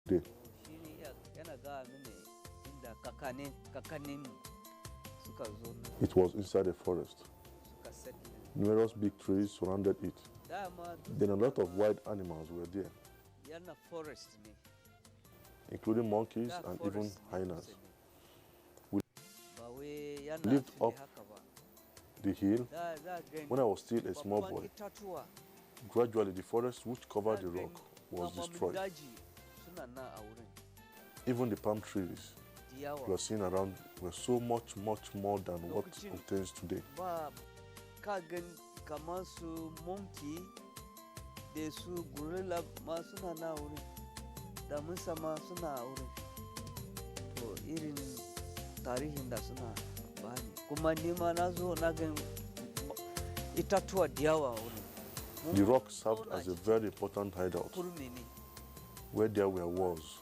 Day. It was inside a forest. Numerous big trees surrounded it. Then a lot of wild animals were there, including monkeys and even hyenas. We lived up the hill when I was still a small boy. Gradually, the forest which covered the rock was destroyed. Even the palm trees we are seeing around were so much more than what obtains today. The rock served as a very important hideout where there were wars.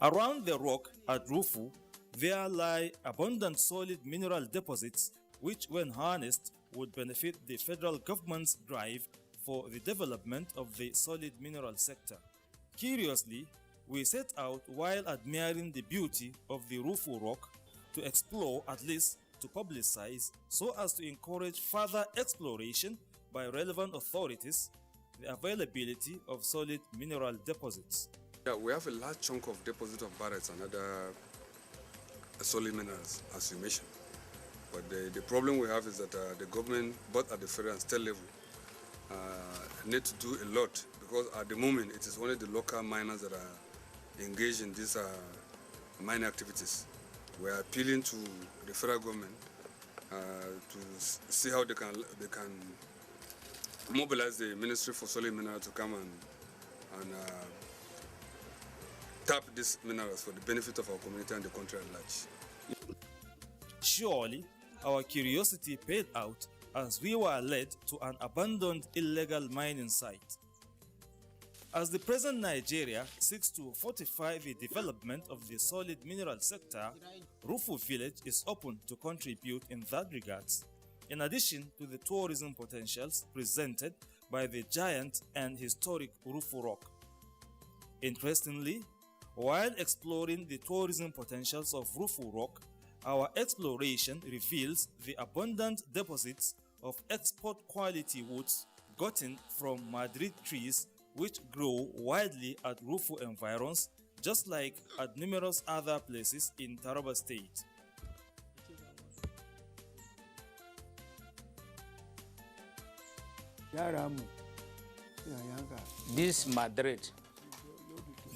Around the rock at Rufu, there lie abundant solid mineral deposits which, when harnessed, would benefit the federal government's drive for the development of the solid mineral sector. Curiously, we set out while admiring the beauty of the Rufu rock to explore, at least to publicize, so as to encourage further exploration by relevant authorities, the availability of solid mineral deposits. Yeah, we have a large chunk of deposit of barrettes and other solid minerals, as you mentioned. But the problem we have is that the government, both at the federal and state level, need to do a lot, because at the moment it is only the local miners that are engaged in these mining activities. We are appealing to the federal government to see how they can mobilize the Ministry for Solid Minerals to come and tap these minerals for the benefit of our community and the country at large. Surely, our curiosity paid out as we were led to an abandoned illegal mining site. As the present Nigeria seeks to fortify the development of the solid mineral sector, Rufu village is open to contribute in that regard, in addition to the tourism potentials presented by the giant and historic Rufu rock. Interestingly, while exploring the tourism potentials of Rufu rock, our exploration reveals the abundant deposits of export quality woods gotten from Madrid trees which grow widely at Rufu environs, just like at numerous other places in Taraba State. This Madrid,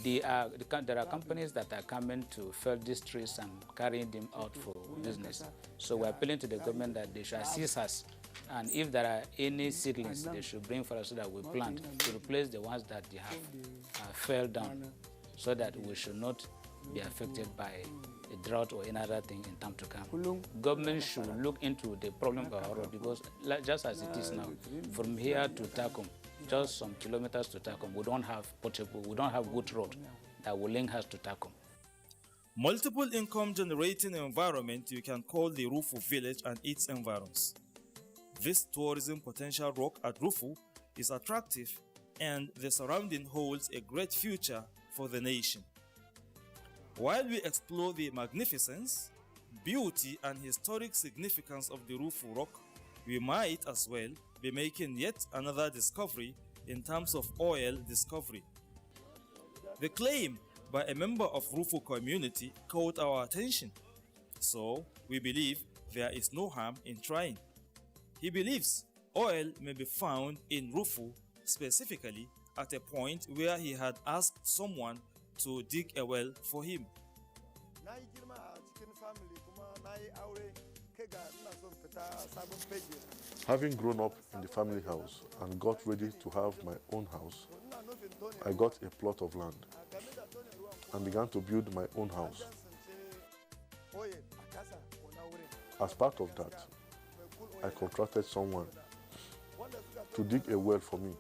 there are companies that are coming to fell these trees and carrying them out for business. So we're appealing to the government that they should assist us, and if there are any seedlings, they should bring for us so that we plant to replace the ones that they have fell down, so that we should not be affected by a drought or another thing in time to come. Government should look into the problem of our road, because just as it is now, from here to Takum, just some kilometers to Takum, we don't have good road that will link us to Takum. Multiple income generating environment you can call the Rufu village and its environs. This tourism potential rock at Rufu is attractive, and the surrounding holds a great future for the nation. While we explore the magnificence, beauty and historic significance of the Rufu rock, we might as well be making yet another discovery in terms of oil discovery. The claim by a member of Rufu community caught our attention, so we believe there is no harm in trying. He believes oil may be found in Rufu, specifically at a point where he had asked someone to dig a well for him. Having grown up in the family house and got ready to have my own house, I got a plot of land and began to build my own house. As part of that, I contracted someone to dig a well for me.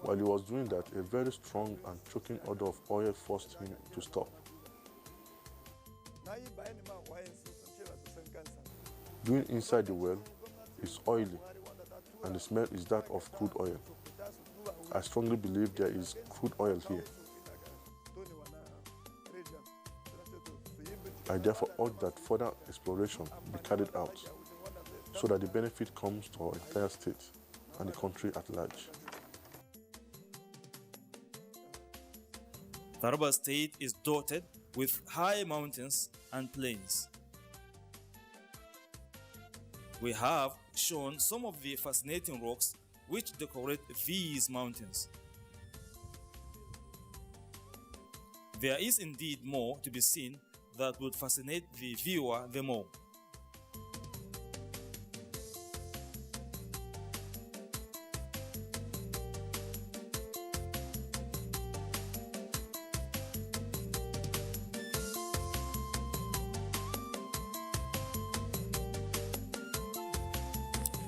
While he was doing that, a very strong and choking odor of oil forced him to stop. Going inside the well is oily, and the smell is that of crude oil. I strongly believe there is crude oil here. I therefore urge that further exploration be carried out so that the benefit comes to our entire state and the country at large. Taraba State is dotted with high mountains and plains. We have shown some of the fascinating rocks which decorate these mountains. There is indeed more to be seen that would fascinate the viewer the more.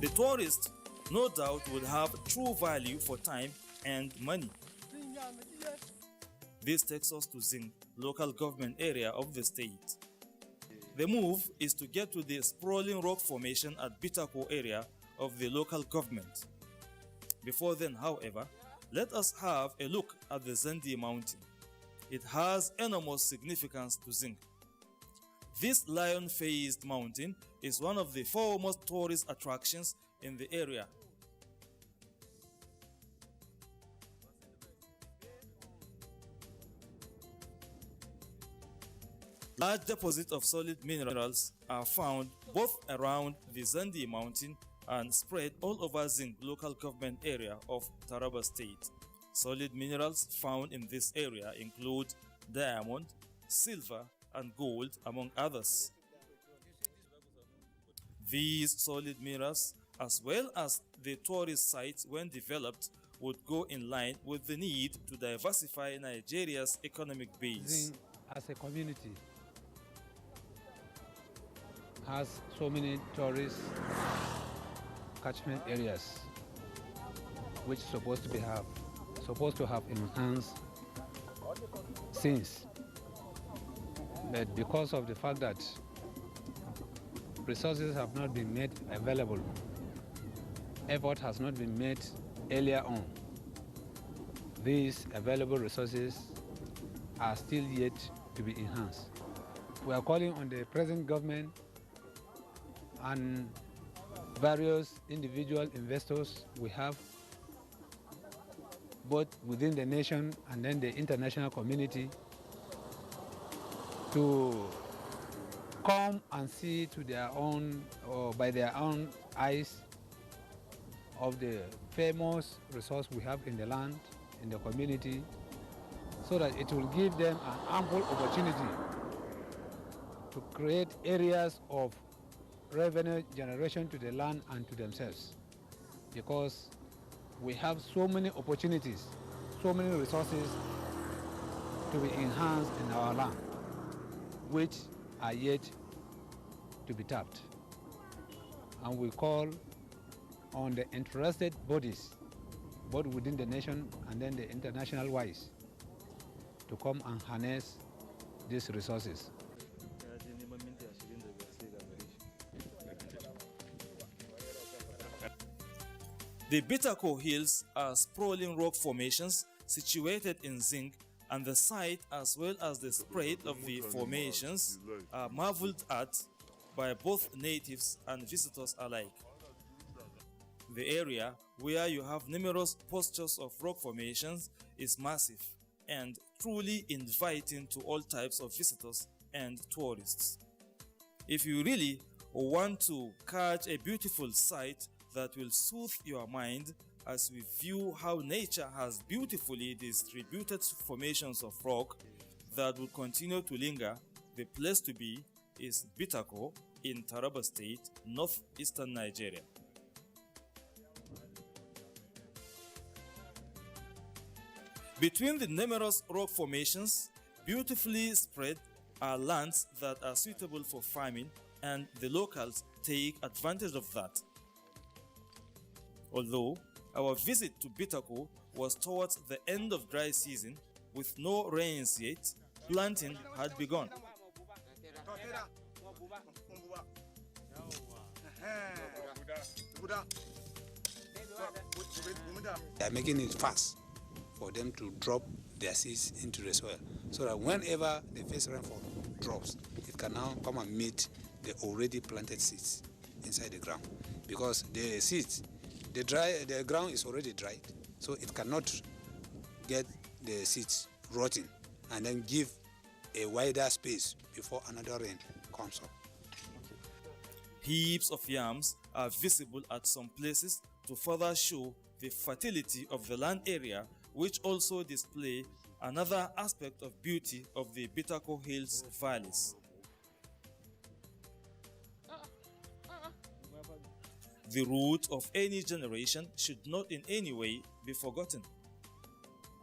The tourist, no doubt, would have true value for time and money. This takes us to Zing, local government area of the state. The move is to get to the sprawling rock formation at Bitako area of the local government. Before then, however, let us have a look at the Zandi mountain. It has enormous significance to Zing. This lion-faced mountain is one of the foremost tourist attractions in the area. Large deposits of solid minerals are found both around the Zandi mountain and spread all over Zing local government area of Taraba State. Solid minerals found in this area include diamond, silver, and gold, among others. These solid minerals, as well as the tourist sites when developed, would go in line with the need to diversify Nigeria's economic base. Zing as a community has so many tourist catchment areas which supposed to have enhanced since. But because of the fact that resources have not been made available, effort has not been made earlier on, these available resources are still yet to be enhanced. We are calling on the present government and various individual investors we have, both within the nation and then the international community, to come and see to their own or by their own eyes of the famous resource we have in the land, in the community, so that it will give them an ample opportunity to create areas of revenue generation to the land and to themselves. Because we have so many opportunities, so many resources to be enhanced in our land, which are yet to be tapped. And we call on the interested bodies, both within the nation and then the international wise, to come and harness these resources. The Bitako Hills are sprawling rock formations situated in Zing, and the site as well as the spread of the formations are marveled at by both natives and visitors alike. The area where you have numerous postures of rock formations is massive and truly inviting to all types of visitors and tourists. If you really want to catch a beautiful sight that will soothe your mind as we view how nature has beautifully distributed formations of rock that will continue to linger, the place to be is Bitako in Taraba State, northeastern Nigeria. Between the numerous rock formations, beautifully spread are lands that are suitable for farming, and the locals take advantage of that. Although our visit to Bitako was towards the end of dry season with no rains yet, planting had begun. They are making it fast for them to drop their seeds into the soil, so that whenever the first rainfall drops, it can now come and meet the already planted seeds inside the ground. Because the seeds, the ground is already dried, so it cannot get the seeds rotting and then give a wider space before another rain comes up. Heaps of yams are visible at some places to further show the fertility of the land area, which also display another aspect of beauty of the Bitako Hills valleys. The root of any generation should not in any way be forgotten.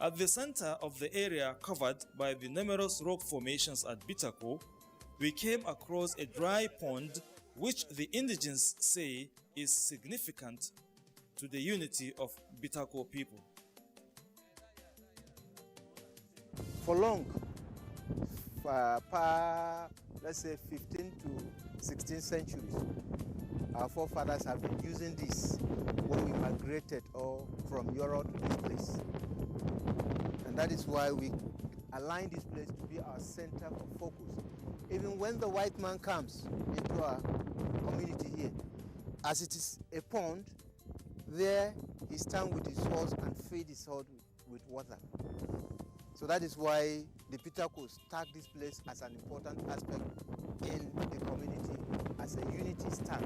At the center of the area covered by the numerous rock formations at Bitako, we came across a dry pond which the indigenes say is significant to the unity of Bitako people. For long, let's say 15 to 16 centuries, our forefathers have been using this when we migrated or from Europe to this place. And that is why we align this place to be our center for focus. Even when the white man comes into our community here, as it is a pond, there he stands with his horse and feed his horse with water. So that is why the Bitakos tag this place as an important aspect in the community, as a unity stand.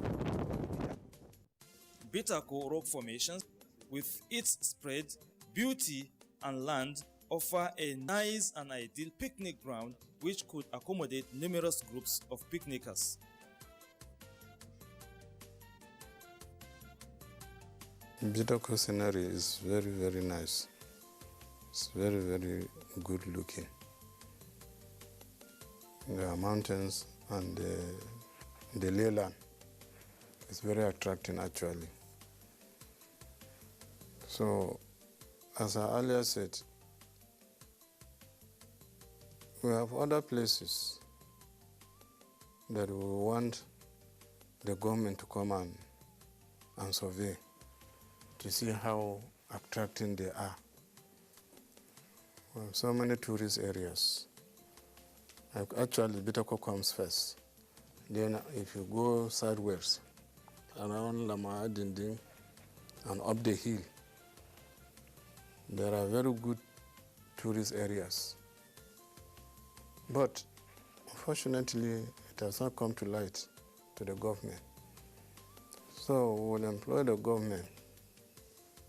Bitako rock formations, with its spread, beauty and land, offer a nice and ideal picnic ground which could accommodate numerous groups of picnickers. Bitako scenery is very, very nice. It's very, very good looking. There are mountains and the leyland is very attracting actually. So, as I earlier said, we have other places that we want the government to come and survey to see how attracting they are. We have so many tourist areas. Actually, Bitako comes first. Then if you go sideways, around Lama Dinding and up the hill, there are very good tourist areas. But unfortunately, it has not come to light to the government. So we will employ the government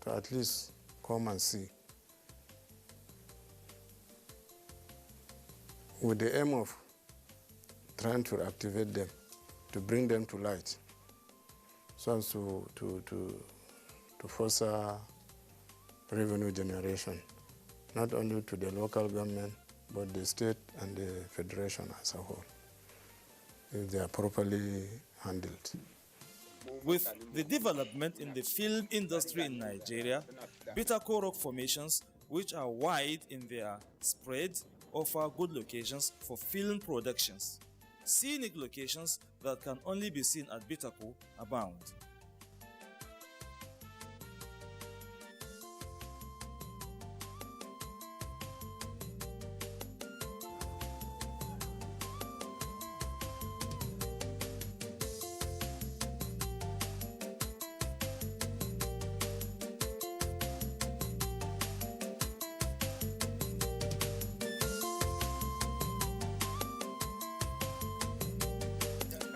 to at least come and see, with the aim of trying to activate them, to bring them to light, so as to foster revenue generation, not only to the local government, but the state and the federation as a whole, if they are properly handled. With the development in the film industry in Nigeria, Bitako rock formations, which are wide in their spread, offer good locations for film productions. Scenic locations that can only be seen at Bitako abound.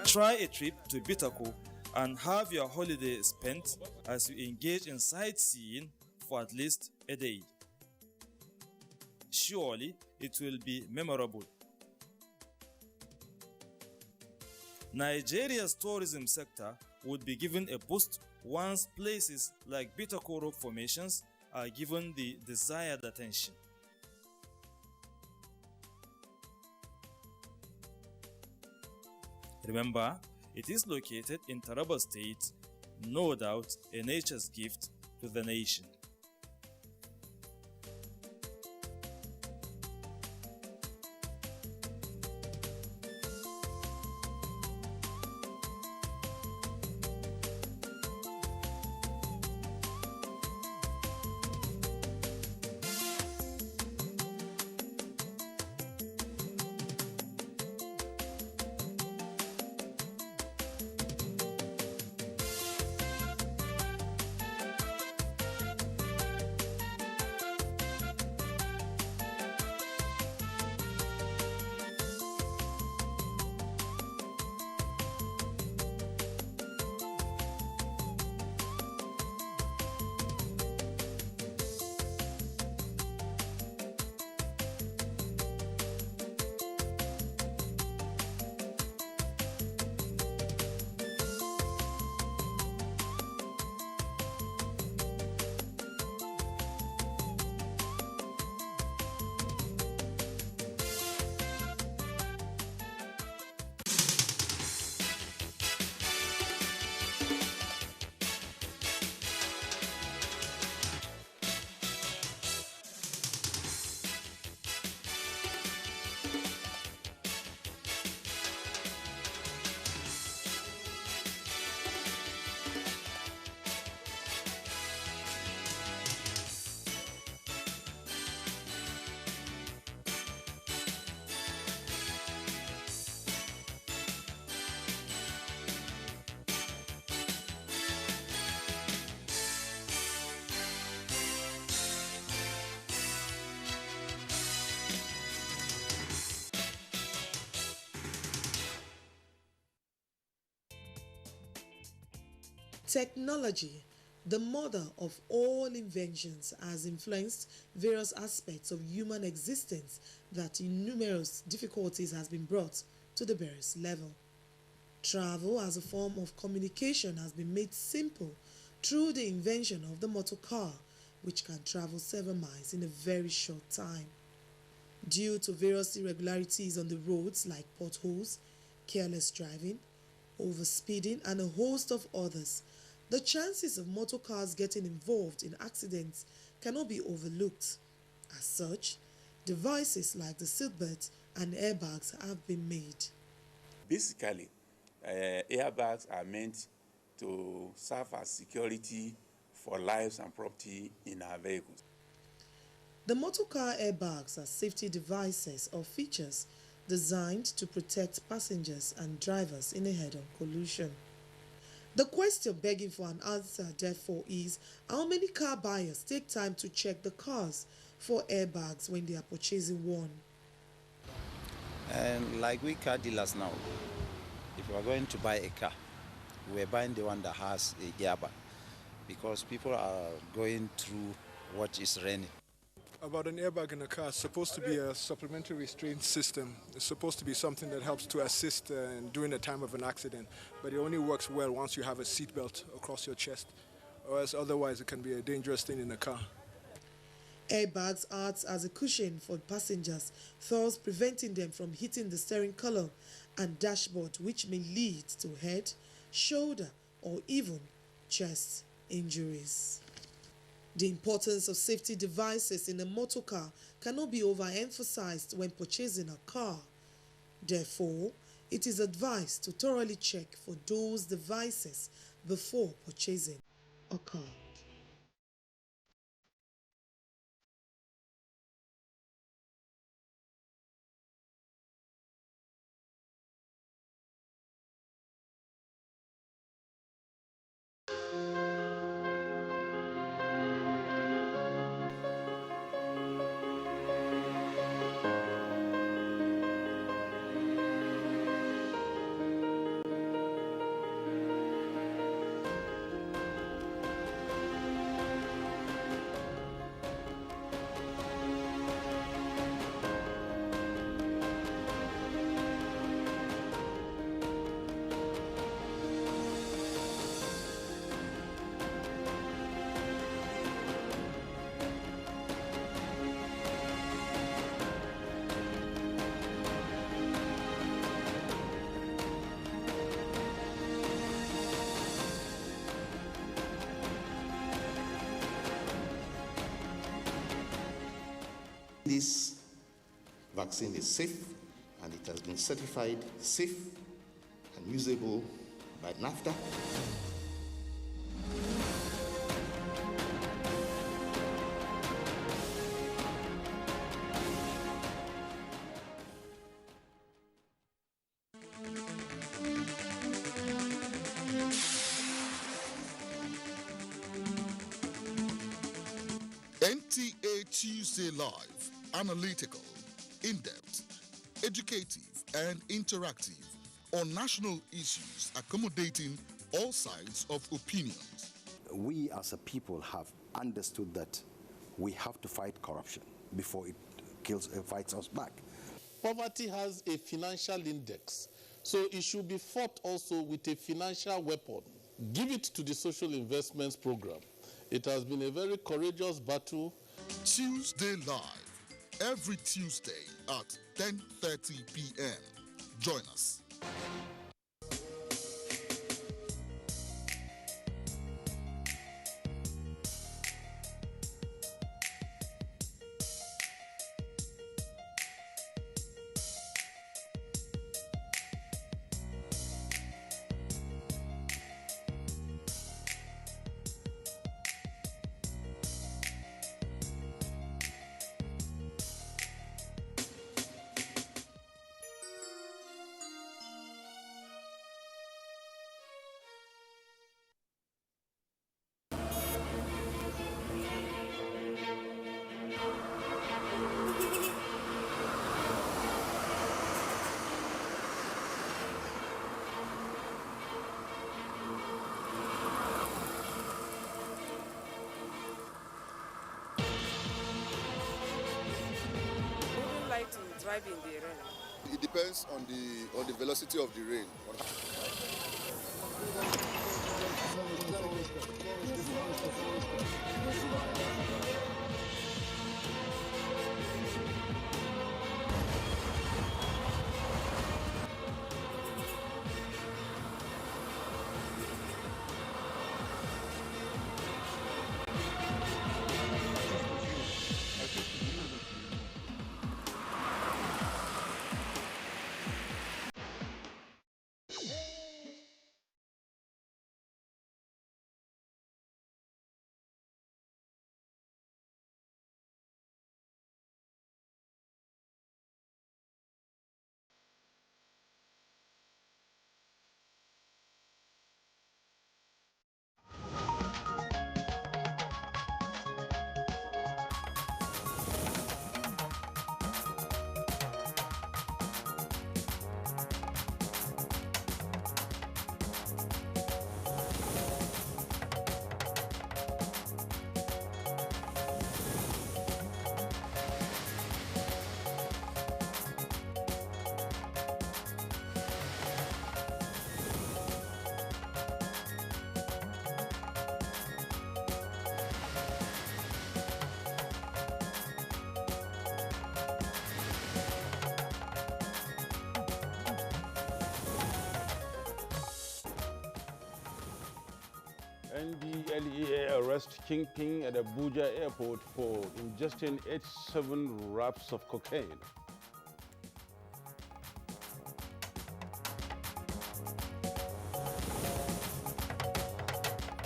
Try a trip to Bitako and have your holiday spent as you engage in sightseeing for at least a day. Surely it will be memorable. Nigeria's tourism sector would be given a boost once places like Bitako rock formations are given the desired attention. Remember, it is located in Taraba State, no doubt a nature's gift to the nation. Technology, the mother of all inventions, has influenced various aspects of human existence that in numerous difficulties has been brought to the barest level. Travel as a form of communication has been made simple through the invention of the motor car, which can travel 7 miles in a very short time. Due to various irregularities on the roads like potholes, careless driving, overspeeding, and a host of others, the chances of motor cars getting involved in accidents cannot be overlooked. As such, devices like the seatbelts and airbags have been made. Basically, airbags are meant to serve as security for lives and property in our vehicles. The motor car airbags are safety devices or features designed to protect passengers and drivers in a head-on collision. The question begging for an answer, therefore, is how many car buyers take time to check the cars for airbags when they are purchasing one? And like we car dealers now, if you are going to buy a car, we are buying the one that has a airbag because people are going through what is raining. About an airbag in a car, it's supposed to be a supplementary restraint system. It's supposed to be something that helps to assist during the time of an accident, but it only works well once you have a seatbelt across your chest, or else otherwise it can be a dangerous thing in a car. Airbags act as a cushion for passengers, thus preventing them from hitting the steering column and dashboard, which may lead to head, shoulder, or even chest injuries. The importance of safety devices in a motor car cannot be overemphasized when purchasing a car. Therefore, it is advised to thoroughly check for those devices before purchasing a car. This vaccine is safe and it has been certified safe and usable by NAFTA. NTA Tuesday Live, analytical, in-depth, educative and interactive on national issues accommodating all sides of opinions. We as a people have understood that we have to fight corruption before it fights us back. Poverty has a financial index, so it should be fought also with a financial weapon. Give it to the social investments program. It has been a very courageous battle. Tuesday Live, every Tuesday at 10:30 p.m. Join us. survive in the rain? It depends on the velocity of the rain. NDLEA arrest Kingpin at Abuja airport for ingesting 87 wraps of cocaine.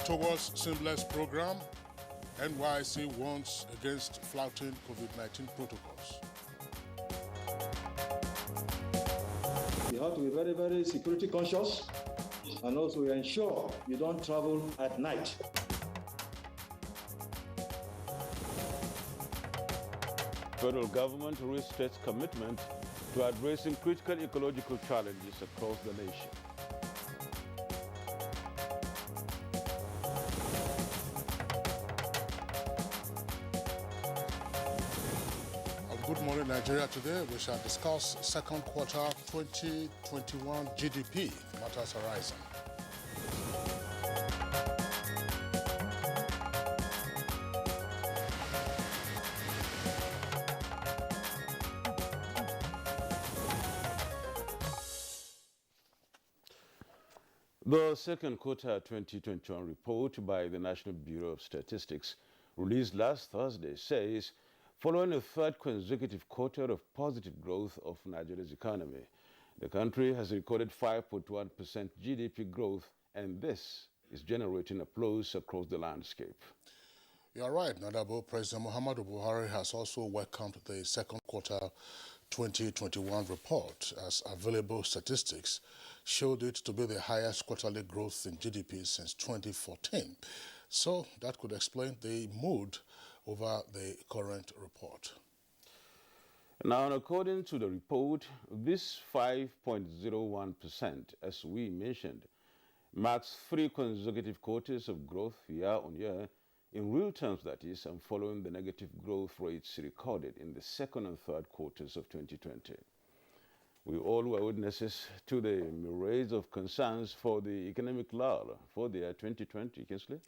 Towards seamless program, NYC warns against flouting COVID-19 protocols. You have to be very, very security conscious, and also ensure you don't travel at night. Federal government restates commitment to addressing critical ecological challenges across the nation. Good morning, Nigeria. Today we shall discuss second quarter 2021 GDP matters arising. The second quarter 2021 report by the National Bureau of Statistics, released last Thursday, says following a third consecutive quarter of positive growth of Nigeria's economy, the country has recorded 5.1% GDP growth, and this is generating applause across the landscape. You are right, Honorable President Muhammadu Buhari has also welcomed the second quarter 2021 report, as available statistics showed it to be the highest quarterly growth in GDP since 2014. So that could explain the mood over the current report. Now, according to the report, this 5.01%, as we mentioned, marks 3 consecutive quarters of growth year on year, in real terms that is, and following the negative growth rates recorded in the second and third quarters of 2020. We all were witnesses to the myriad of concerns for the economic lull for the year 2020, Kingsley.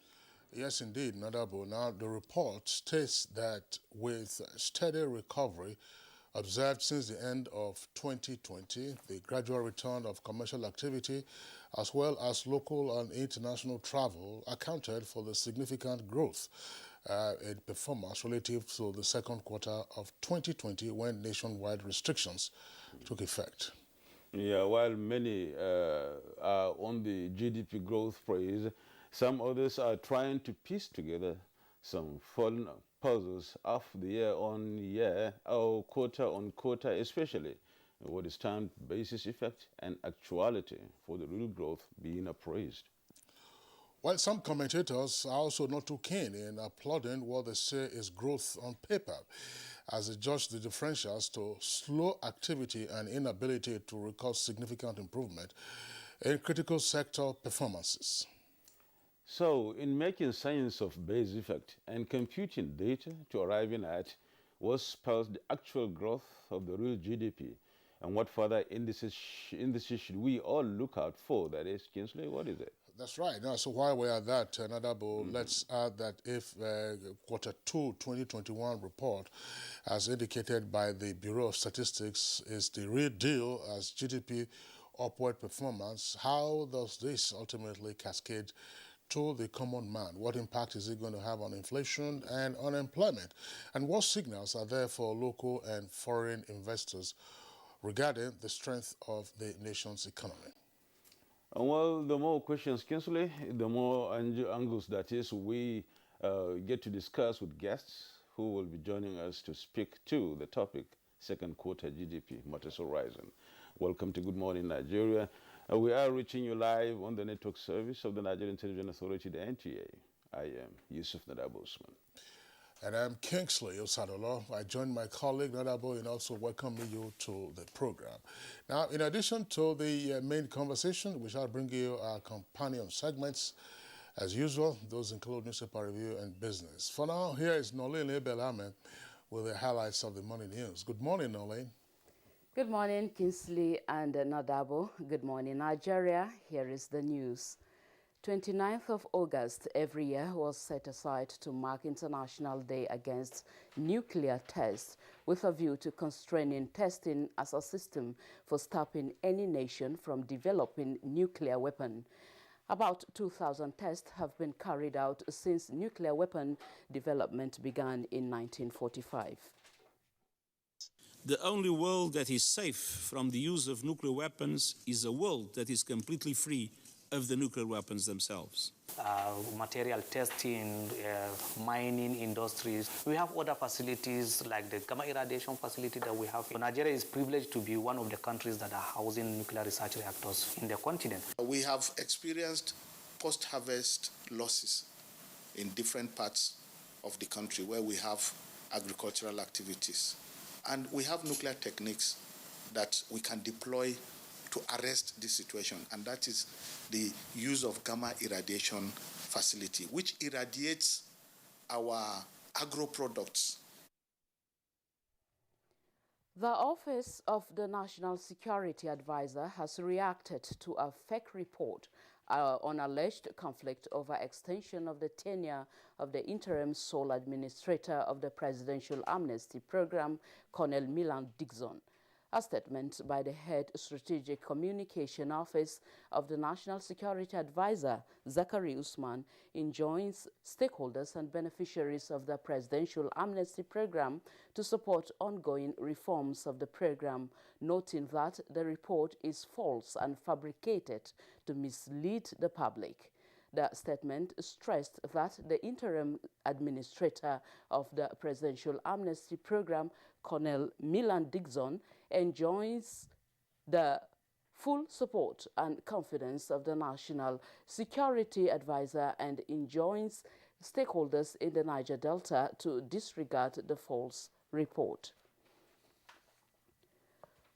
Yes, indeed, Honorable. Now, the report states that with steady recovery observed since the end of 2020, the gradual return of commercial activity, as well as local and international travel, accounted for the significant growth in performance relative to the second quarter of 2020, when nationwide restrictions took effect. Yeah, while many are on the GDP growth praise, some others are trying to piece together some fallen puzzles of the year-on-year or quarter-on-quarter, especially what is termed basis effect and actuality for the real growth being appraised. While some commentators are also not too keen in applauding what they say is growth on paper, as they judge the differentials to slow activity and inability to record significant improvement in critical sector performances. So, in making sense of base effect and computing data to arriving at what spells the actual growth of the real GDP, and what further indices should we all look out for? That is, Kingsley, what is it? That's right. Now, so while we're at that, Nadabo, let's add that if quarter 2 2021 report, as indicated by the Bureau of Statistics, is the real deal as GDP upward performance, how does this ultimately cascade to the common man? What impact is it going to have on inflation and unemployment? And what signals are there for local and foreign investors regarding the strength of the nation's economy? Well, the more questions, Kingsley, the more angles that is we get to discuss with guests who will be joining us to speak to the topic, second quarter GDP, Matters Horizon. Welcome to Good Morning Nigeria. We are reaching you live on the network service of the Nigerian Television Authority, the NTA. I am Yusuf Nadabo Usman. And I'm Kingsley Osadolo. I join my colleague Nadabo in also welcoming you to the program. Now, in addition to the main conversation, we shall bring you our companion segments. As usual, those include newspaper review and business. For now, here is Nolene Ebelame with the highlights of the morning news. Good morning, Nolene. Good morning, Kingsley and Nadabo. Good morning, Nigeria. Here is the news. 29th of August every year was set aside to mark International Day Against Nuclear Tests with a view to constraining testing as a system for stopping any nation from developing nuclear weapon. About 2,000 tests have been carried out since nuclear weapon development began in 1945. The only world that is safe from the use of nuclear weapons is a world that is completely free of the nuclear weapons themselves. Material testing, mining industries. We have other facilities like the gamma irradiation facility that we have. Nigeria is privileged to be one of the countries that are housing nuclear research reactors in the continent. We have experienced post-harvest losses in different parts of the country where we have agricultural activities. And we have nuclear techniques that we can deploy to arrest this situation, and that is the use of gamma irradiation facility, which irradiates our agro products. The Office of the National Security Advisor has reacted to a fake report on alleged conflict over extension of the tenure of the interim sole administrator of the Presidential Amnesty Program, Colonel Milan Dixon. A statement by the Head Strategic Communication Office of the National Security Advisor, Zachary Usman, enjoins stakeholders and beneficiaries of the Presidential Amnesty Program to support ongoing reforms of the program, noting that the report is false and fabricated to mislead the public. The statement stressed that the interim administrator of the Presidential Amnesty Program, Colonel Milan Dixon, enjoys the full support and confidence of the National Security Advisor and enjoins stakeholders in the Niger Delta to disregard the false report.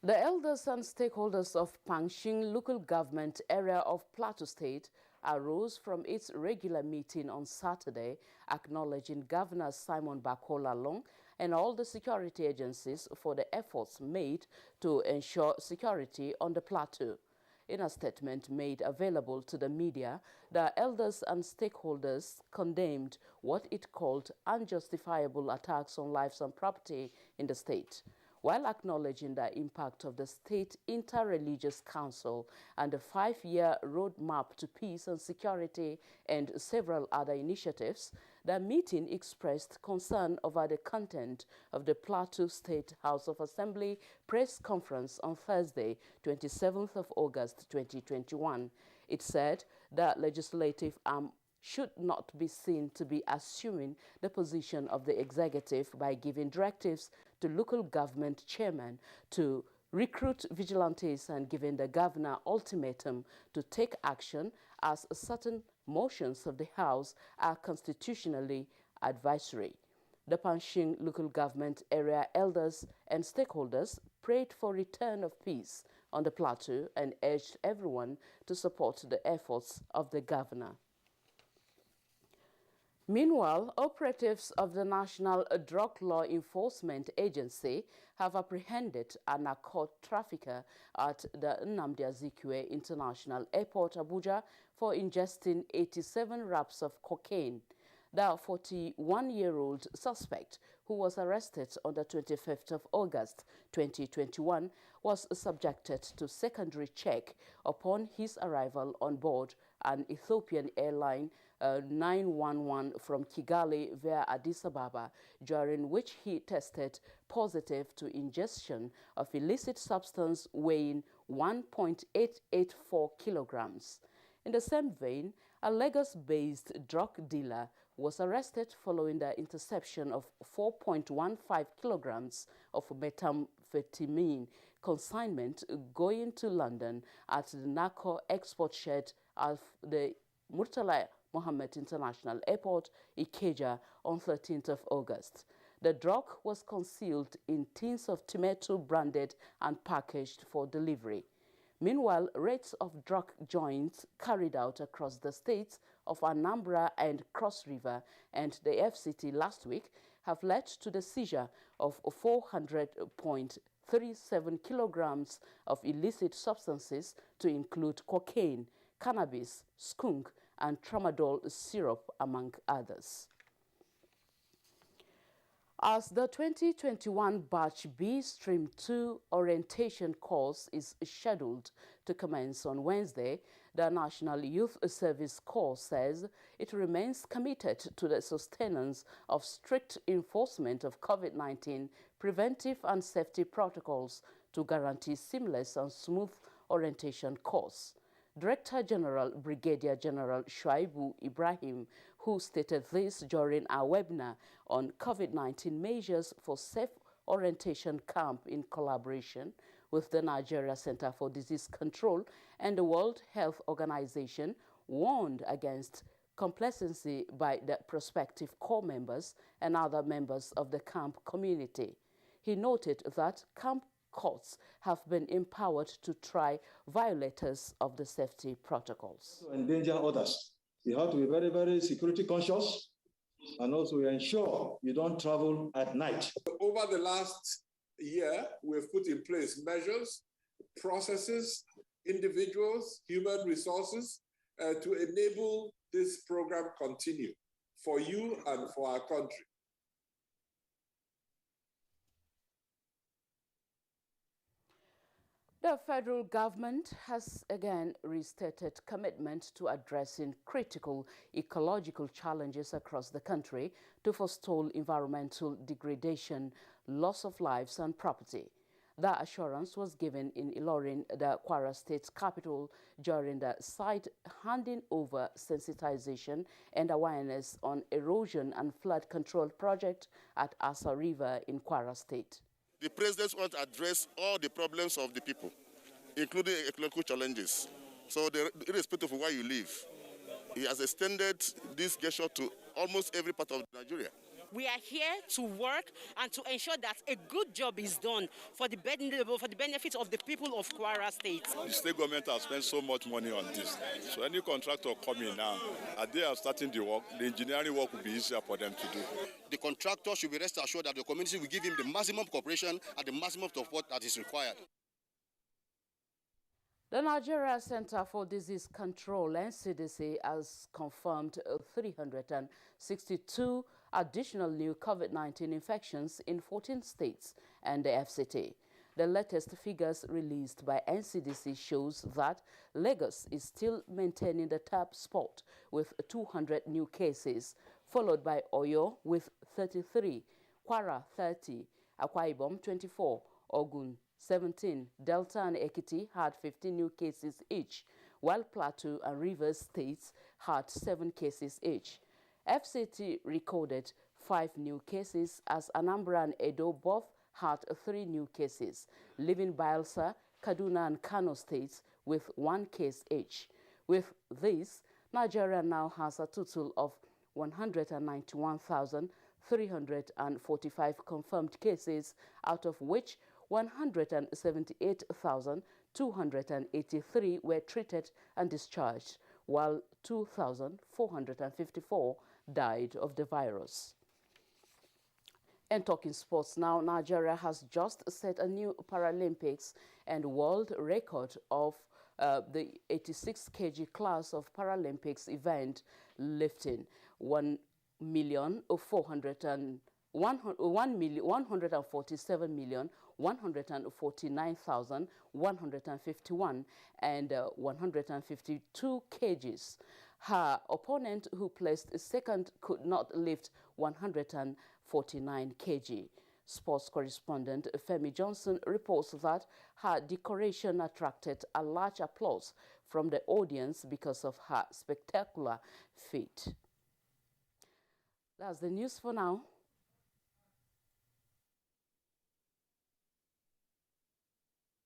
The elders and stakeholders of Pankshin local government area of Plateau State arose from its regular meeting on Saturday, acknowledging Governor Simon Bakola Long and all the security agencies for the efforts made to ensure security on the plateau. In a statement made available to the media, the elders and stakeholders condemned what it called unjustifiable attacks on lives and property in the state, while acknowledging the impact of the State Interreligious Council and the 5-year roadmap to peace and security and several other initiatives. The meeting expressed concern over the content of the Plateau State House of Assembly press conference on Thursday, 27th of August 2021. It said the legislative arm should not be seen to be assuming the position of the executive by giving directives to local government chairmen to recruit vigilantes and giving the governor ultimatum to take action, as certain motions of the House are constitutionally advisory. The Pankshin local government area elders and stakeholders prayed for return of peace on the plateau and urged everyone to support the efforts of the governor. Meanwhile, operatives of the National Drug Law Enforcement Agency have apprehended a narcotic trafficker at the Nnamdi Azikiwe International Airport, Abuja, for ingesting 87 wraps of cocaine. The 41-year-old suspect, who was arrested on the 25th of August 2021, was subjected to secondary check upon his arrival on board an Ethiopian airline 911 from Kigali via Addis Ababa, during which he tested positive to ingestion of illicit substance weighing 1.884 kilograms. In the same vein, a Lagos-based drug dealer was arrested following the interception of 4.15 kilograms of methamphetamine consignment going to London at the narco export shed of the Murtala Mohammed International Airport, Ikeja, on 13th of August. The drug was concealed in tins of tomato branded and packaged for delivery. Meanwhile, raids of drug joints carried out across the states of Anambra and Cross River and the FCT last week have led to the seizure of 400.37 kilograms of illicit substances, to include cocaine, cannabis, skunk, and tramadol syrup, among others. As the 2021 Batch B Stream 2 orientation course is scheduled to commence on Wednesday, the National Youth Service Corps says it remains committed to the sustenance of strict enforcement of COVID-19 preventive and safety protocols to guarantee seamless and smooth orientation course. Director General Brigadier General Shuaibu Ibrahim, who stated this during our webinar on COVID-19 measures for safe orientation camp in collaboration with the Nigeria Center for Disease Control and the World Health Organization, warned against complacency by the prospective corps members and other members of the camp community. He noted that camp courts have been empowered to try violators of the safety protocols. To endanger others, you have to be very, very security conscious, and also ensure you don't travel at night. Over the last year, we've put in place measures, processes, individuals, human resources to enable this program continue for you and for our country. The federal government has again restated commitment to addressing critical ecological challenges across the country to forestall environmental degradation, loss of lives and property. The assurance was given in Ilorin, the Kwara State capital, during the site handing over sensitization and awareness on erosion and flood control project at Asa River in Kwara State. The president wants to address all the problems of the people, including ecological challenges. So irrespective of where you live, he has extended this gesture to almost every part of Nigeria. We are here to work and to ensure that a good job is done for the benefit of the people of Kwara State. The state government has spent so much money on this. So any contractor coming now, as they are starting the work, the engineering work will be easier for them to do. The contractor should be rest assured that the community will give him the maximum cooperation and the maximum support that is required. The Nigeria Center for Disease Control, NCDC, has confirmed 362 additional new COVID-19 infections in 14 states and the FCT. The latest figures released by NCDC shows that Lagos is still maintaining the top spot with 200 new cases, followed by Oyo with 33, Kwara 30, Akwa Ibom 24, Ogun 17, Delta and Ekiti had 15 new cases each, while Plateau and Rivers states had 7 cases each. FCT recorded 5 new cases, as Anambra and Edo both had 3 new cases, leaving Bayelsa, Kaduna and Kano states with 1 case each. With this, Nigeria now has a total of 191,345 confirmed cases, out of which 178,283 were treated and discharged, while 2,454 died of the virus. And talking sports now, Nigeria has just set a new Paralympics and world record of the 86 kg class of Paralympics event lifting 147,149,151 and 152 kgs. Her opponent, who placed second, could not lift 149 kg. Sports correspondent Femi Johnson reports that her decoration attracted a large applause from the audience because of her spectacular feat. That's the news for now.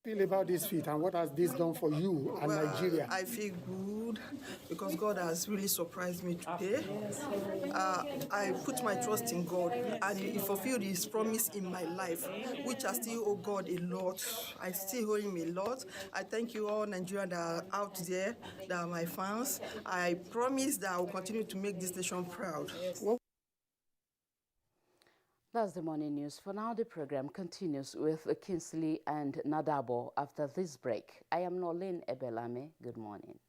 Feel about this feat and what has this done for you and Nigeria? I feel good because God has really surprised me today. I put my trust in God and He fulfilled His promise in my life, which I still owe God a lot. I still owe Him a lot. I thank you all Nigerians that are out there, that are my fans. I promise that I will continue to make this nation proud. That's the morning news. For now, the program continues with Kinsley and Nadabo after this break. I am Nolene Ebelame. Good morning.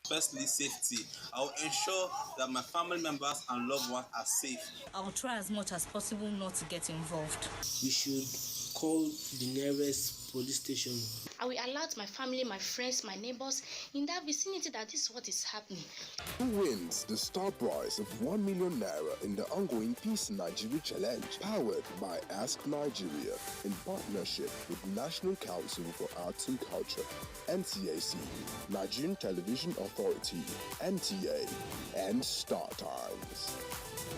Firstly, safety. I will ensure that my family members and loved ones are safe. I will try as much as possible not to get involved. We should call the nearest police station. I will alert my family, my friends, my neighbors in that vicinity that this is what is happening. Who wins the star prize of 1 million naira in the ongoing Peace Nigeria Challenge, powered by Ask Nigeria in partnership with National Council for Arts and Culture, NTAC, Nigerian Television Authority, NTA, and Star Times.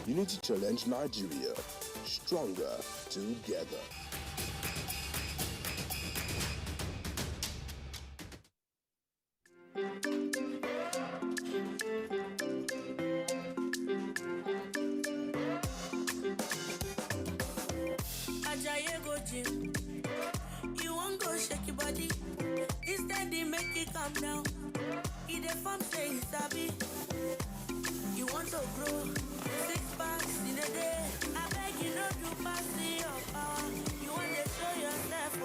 Unity Challenge Nigeria, stronger together. You won't go shake your body. Instead, they make it calm down. Eat the farm say it's happy. You want to grow 6 packs in a day. I beg you not to pass your power. You want to show yourself.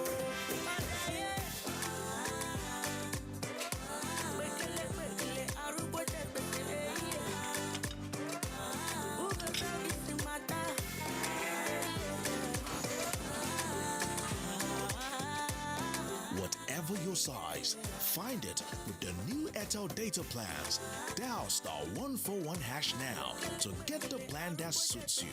Whatever your size, find it with the new Airtel data plans. Dial *141# now to get the plan that suits you.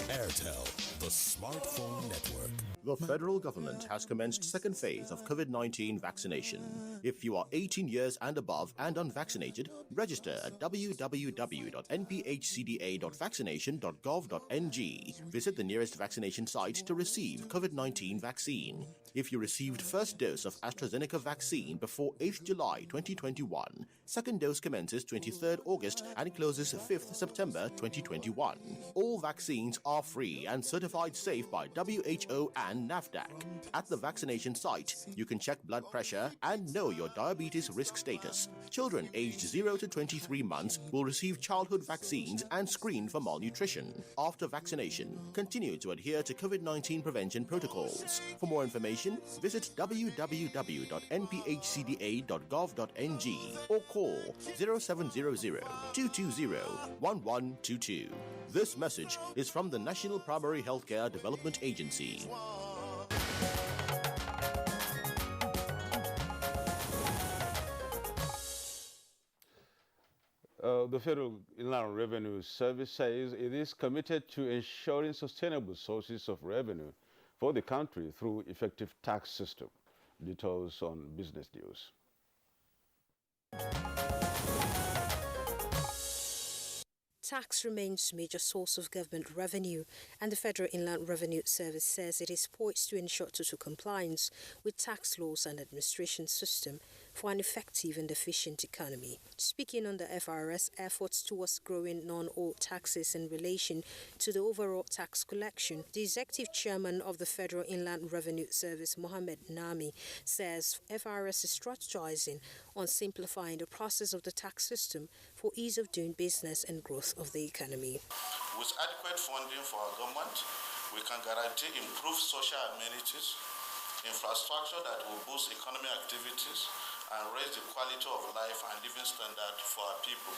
Airtel, the smartphone network. The federal government has commenced second phase of COVID-19 vaccination. If you are 18 years and above and unvaccinated, register at www.nphcda.vaccination.gov.ng. Visit the nearest vaccination site to receive COVID-19 vaccine. If you received first dose of AstraZeneca vaccine before 8th July 2021, second dose commences 23rd August and closes 5th September 2021. All vaccines are free and certified safe by WHO and NAFDAC. At the vaccination site, you can check blood pressure and know your diabetes risk status. Children aged 0 to 23 months will receive childhood vaccines and screen for malnutrition. After vaccination, continue to adhere to COVID-19 prevention protocols. For more information, visit www.nphcda.gov.ng or call 0700-220-1122. This message is from the National Primary Healthcare Development Agency. The Federal Inland Revenue Service says it is committed to ensuring sustainable sources of revenue for the country through effective tax system. Details on Business News. Tax remains a major source of government revenue, and the Federal Inland Revenue Service says it is poised to ensure total compliance with tax laws and administration system for an effective and efficient economy. Speaking on the FRS efforts towards growing non-oil taxes in relation to the overall tax collection, the executive chairman of the Federal Inland Revenue Service, Mohammed Nami, says FRS is strategizing on simplifying the process of the tax system for ease of doing business and growth of the economy. With adequate funding for our government, we can guarantee improved social amenities, infrastructure that will boost economic activities and raise the quality of life and living standard for our people.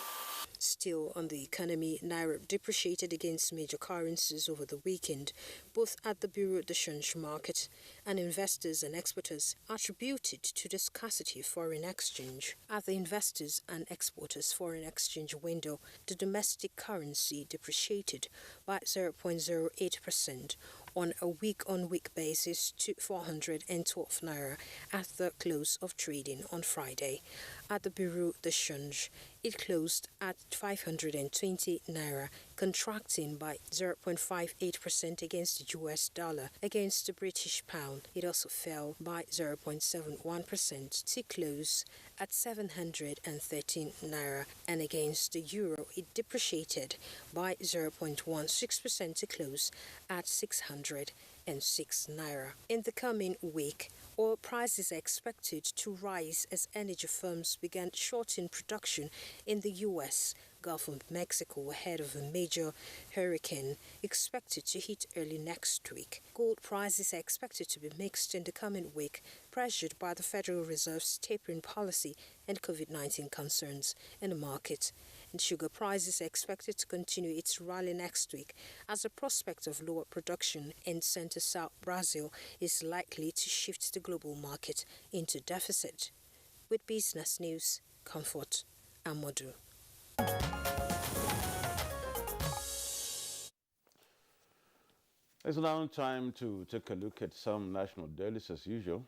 Still on the economy, Naira depreciated against major currencies over the weekend, both at the Bureau de Change market, and investors and exporters attributed to the scarcity of foreign exchange. At the investors and exporters foreign exchange window, the domestic currency depreciated by 0.08% on a week-on-week basis to 412 Naira at the close of trading on Friday. At the Bureau de Change, it closed at 520 Naira, contracting by 0.58% against the US dollar. Against the British pound, it also fell by 0.71% to close at 713 Naira, and against the euro, it depreciated by 0.16% to close at 606 Naira. In the coming week, oil prices are expected to rise as energy firms began shortening production in the U.S., Gulf of Mexico ahead of a major hurricane expected to hit early next week. Gold prices are expected to be mixed in the coming week, pressured by the Federal Reserve's tapering policy and COVID-19 concerns in the market. And sugar prices are expected to continue its rally next week as the prospect of lower production in Center-South Brazil is likely to shift the global market into deficit. With Business News, Comfort Amodu. It's now time to take a look at some national dailies as usual.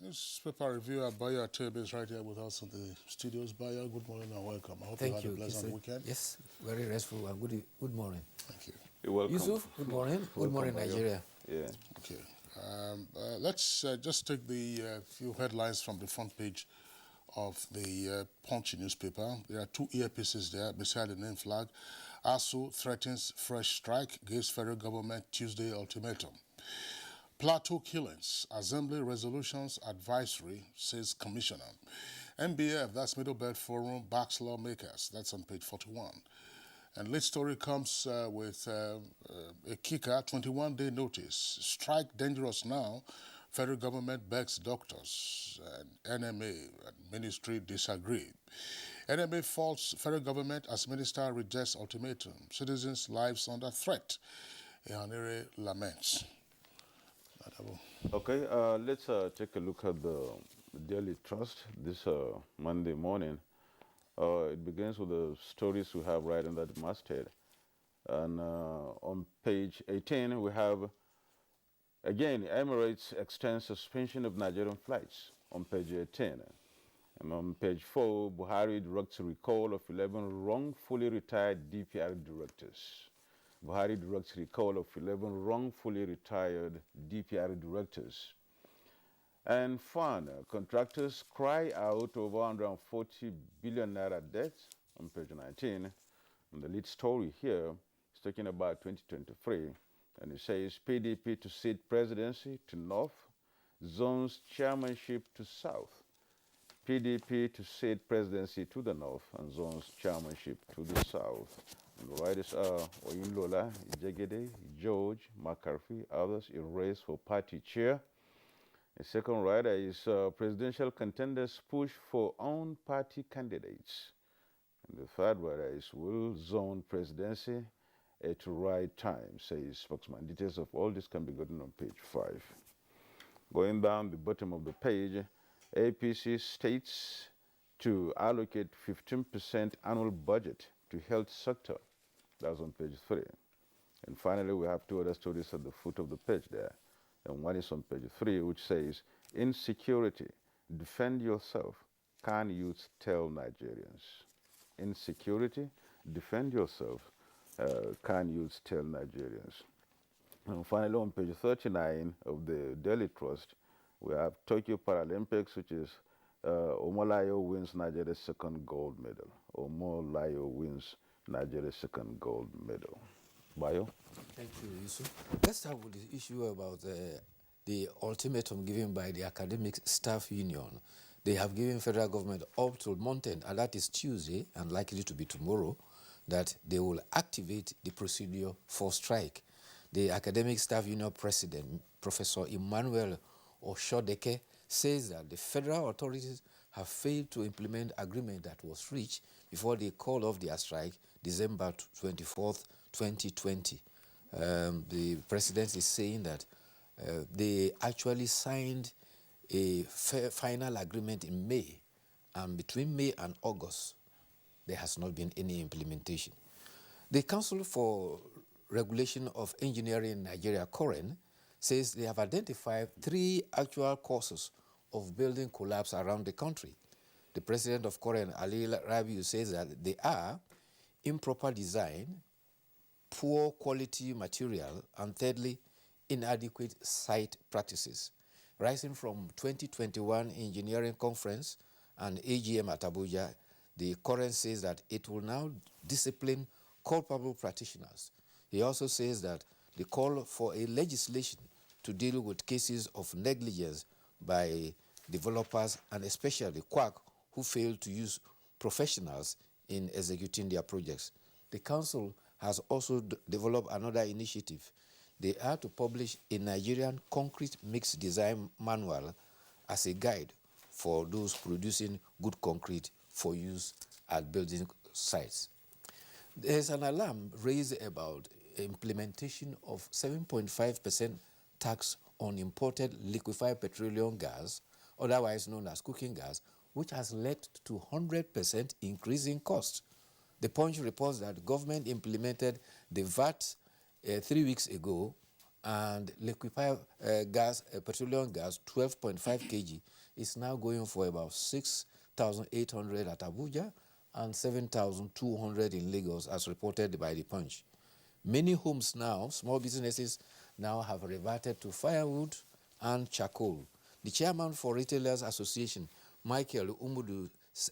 Newspaper reviewer Bayo Atebe is right here with us in the studios. Bayo, good morning and welcome. I hope you had a pleasant weekend. Yes, very restful and good morning. Thank you. You're welcome. Yusuf, good morning. Good morning, Nigeria. Yeah. Okay. Let's just take the few headlines from the front page of the Punch newspaper. There are two earpieces there beside the name flag. ASU threatens fresh strike, gives federal government Tuesday ultimatum. Plateau killings, Assembly resolutions advisory, says Commissioner. MBF, that's Middle Belt Forum, backs lawmakers. That's on page 41. And lead story comes with a kicker, 21-day notice. Strike dangerous now. Federal government begs doctors. And NMA and ministry disagree. NMA faults federal government as minister rejects ultimatum. Citizens' lives under threat. Ehanire laments. Okay, let's take a look at the Daily Trust this Monday morning. It begins with the stories we have right under the masthead. And on page 18, we have, again, Emirates extends suspension of Nigerian flights on page 18. And on page 4, Buhari directs recall of 11 wrongfully retired DPR directors. Buhari directs recall of 11 wrongfully retired DPR directors. And FAN, contractors cry out over 140 billion naira debt on page 19. And the lead story here is talking about 2023. And it says PDP to cede presidency to North, zones chairmanship to South. PDP to cede presidency to the North and zones chairmanship to the South. And the writers are Oyinlola, Ijegede, George, McCarthy, others in race for party chair. The second writer is presidential contenders push for own party candidates. And the third writer is will zone presidency at right time, says spokesman. Details of all this can be gotten on page 5. Going down the bottom of the page, APC states to allocate 15% annual budget to health sector. That's on page 3. And finally, we have two other stories at the foot of the page there. And one is on page 3, which says, "Insecurity, defend yourself, can youth tell Nigerians?" Insecurity, defend yourself, can youth tell Nigerians? And finally, on page 39 of the Daily Trust, we have Tokyo Paralympics, which is Omolayo wins Nigeria's second gold medal. Omolayo wins Nigeria's second gold medal. Bayo? Thank you, Yusuf. Let's start with the issue about the ultimatum given by the Academic Staff Union. They have given federal government up till month end, and that is Tuesday, and likely to be tomorrow, that they will activate the procedure for strike. The Academic Staff Union President, Professor Emmanuel Oshodeke, says that the federal authorities have failed to implement agreement that was reached before they called off their strike December 24th, 2020. The president is saying that they actually signed a final agreement in May, and between May and August, there has not been any implementation. The Council for Regulation of Engineering in Nigeria, COREN, says they have identified 3 actual causes of building collapse around the country. The president of COREN, Ali Rabiu, says that they are improper design, poor quality material, and thirdly, inadequate site practices. Rising from 2021 engineering conference and AGM at Abuja, the COREN says that it will now discipline culpable practitioners. He also says that the call for a legislation to deal with cases of negligence by developers and especially QUAC who fail to use professionals in executing their projects. The council has also developed another initiative. They are to publish a Nigerian concrete mix design manual as a guide for those producing good concrete for use at building sites. There's an alarm raised about implementation of 7.5% tax on imported liquefied petroleum gas, otherwise known as cooking gas, which has led to 100% increase in cost. The Punch reports that government implemented the VAT 3 weeks ago, and liquefied petroleum gas, 12.5 kg, is now going for about 6,800 at Abuja and 7,200 in Lagos, as reported by the Punch. Many homes now, small businesses now have reverted to firewood and charcoal. The chairman for Retailers Association, Michael Umudu,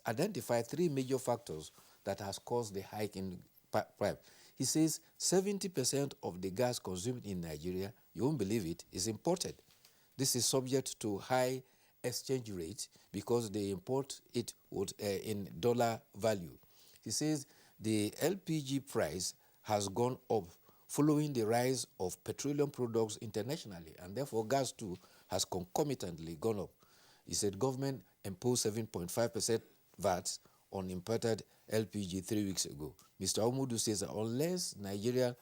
identified 3 major factors that has caused the hike in price. He says 70% of the gas consumed in Nigeria, you won't believe it, is imported. This is subject to high exchange rate because they import it in dollar value. He says the LPG price has gone up following the rise of petroleum products internationally, and therefore gas too has concomitantly gone up. He said government imposed 7.5% VAT on imported LPG 3 weeks ago. Mr. Omudu says that unless Nigeria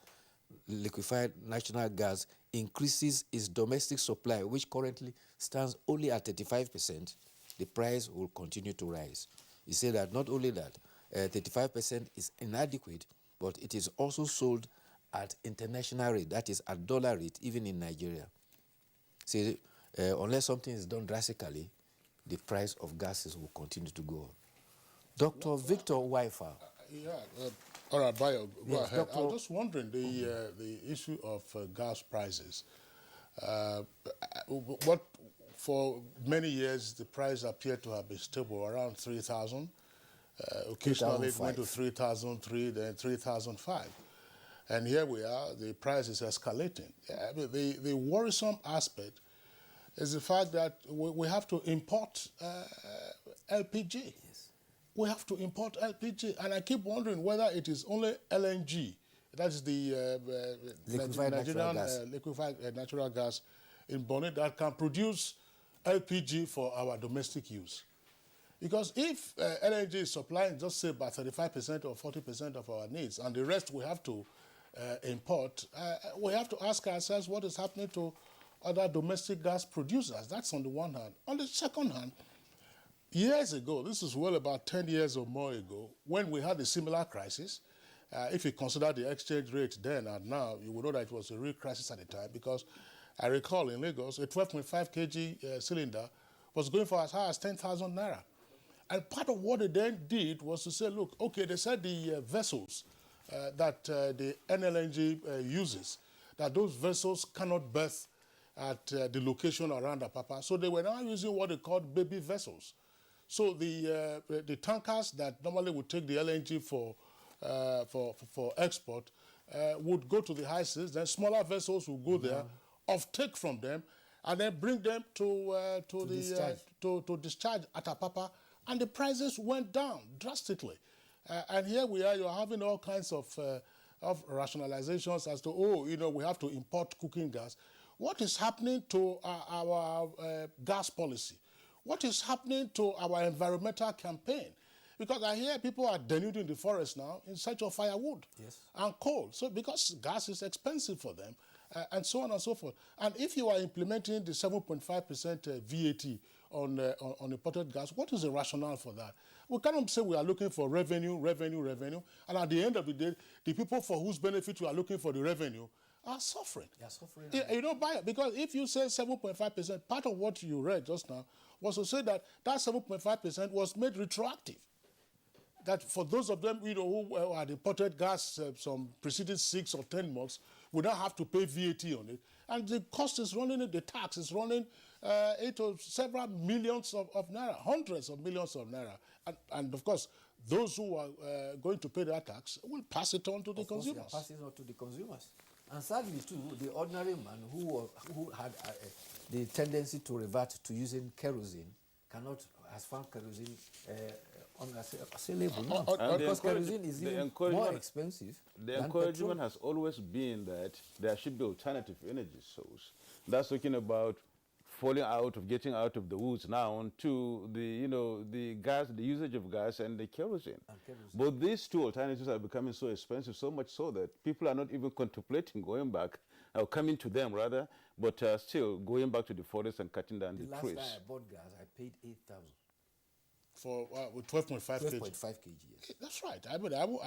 liquefied natural gas increases its domestic supply, which currently stands only at 35%, the price will continue to rise. He said that not only that, 35% is inadequate, but it is also sold at international rate, that is at dollar rate, even in Nigeria. See, unless something is done drastically, the price of gases will continue to go up. Dr. Victor Waifa. All right, Bayo, go ahead. Doctor, I was just wondering the issue of gas prices. What for many years the price appeared to have been stable around 3,000. Occasionally it went to 3,003, then 3,005. And here we are, the price is escalating. I mean, the worrisome aspect is the fact that we have to import LPG. Yes. We have to import LPG. And I keep wondering whether it is only LNG, that's the liquefied natural gas in Bonnet, that can produce LPG for our domestic use. Because if LNG is supplying, just say, about 35% or 40% of our needs, and the rest we have to import, we have to ask ourselves what is happening to other domestic gas producers. That's on the one hand. On the second hand, years ago, this is well about 10 years or more ago, when we had a similar crisis, If you consider the exchange rate then and now, you will know that it was a real crisis at the time, because I recall in Lagos, a 12.5 kg cylinder was going for as high as 10,000 naira. And part of what they then did was to say, look, okay, they said the vessels that the NLNG uses, that those vessels cannot berth at the location around Apapa. So they were now using what they called baby vessels. So the tankers that normally would take the LNG for export would go to the high seas, then smaller vessels will go there, off-take from them, and then bring them to discharge at Apapa, and the prices went down drastically. And here we are, you're having all kinds of rationalizations as to, we have to import cooking gas. What is happening to our gas policy? What is happening to our environmental campaign? Because I hear people are denuding the forest now in search of firewood and coal. So because gas is expensive for them, and so on and so forth. And if you are implementing the 7.5% VAT on imported gas, what is the rationale for that? We cannot say we are looking for revenue, and at the end of the day, the people for whose benefit we are looking for the revenue are suffering. They are suffering. You don't buy it, because if you say 7.5%, part of what you read just now was to say that 7.5% was made retroactive. That for those of them, who had imported gas some preceding 6 or 10 months, would not have to pay VAT on it. And the cost is running, the tax is running into several millions of naira, hundreds of millions of naira. And of course, those who are going to pay that tax will pass it on to the consumers. Pass it on to the consumers. And sadly, too, the ordinary man who had the tendency to revert to using kerosene has found kerosene unassailable now, because kerosene is even more expensive. The encouragement has always been that there should be alternative energy source. That's talking about getting out of the woods now to the gas, the usage of gas and the kerosene. But these two alternatives are becoming so expensive, so much so that people are not even contemplating going back, or coming to them rather, but still going back to the forest and cutting down the trees. Last time I bought gas, I paid 8,000. For 12.5 kg. 12.5 kg, yes. That's right. I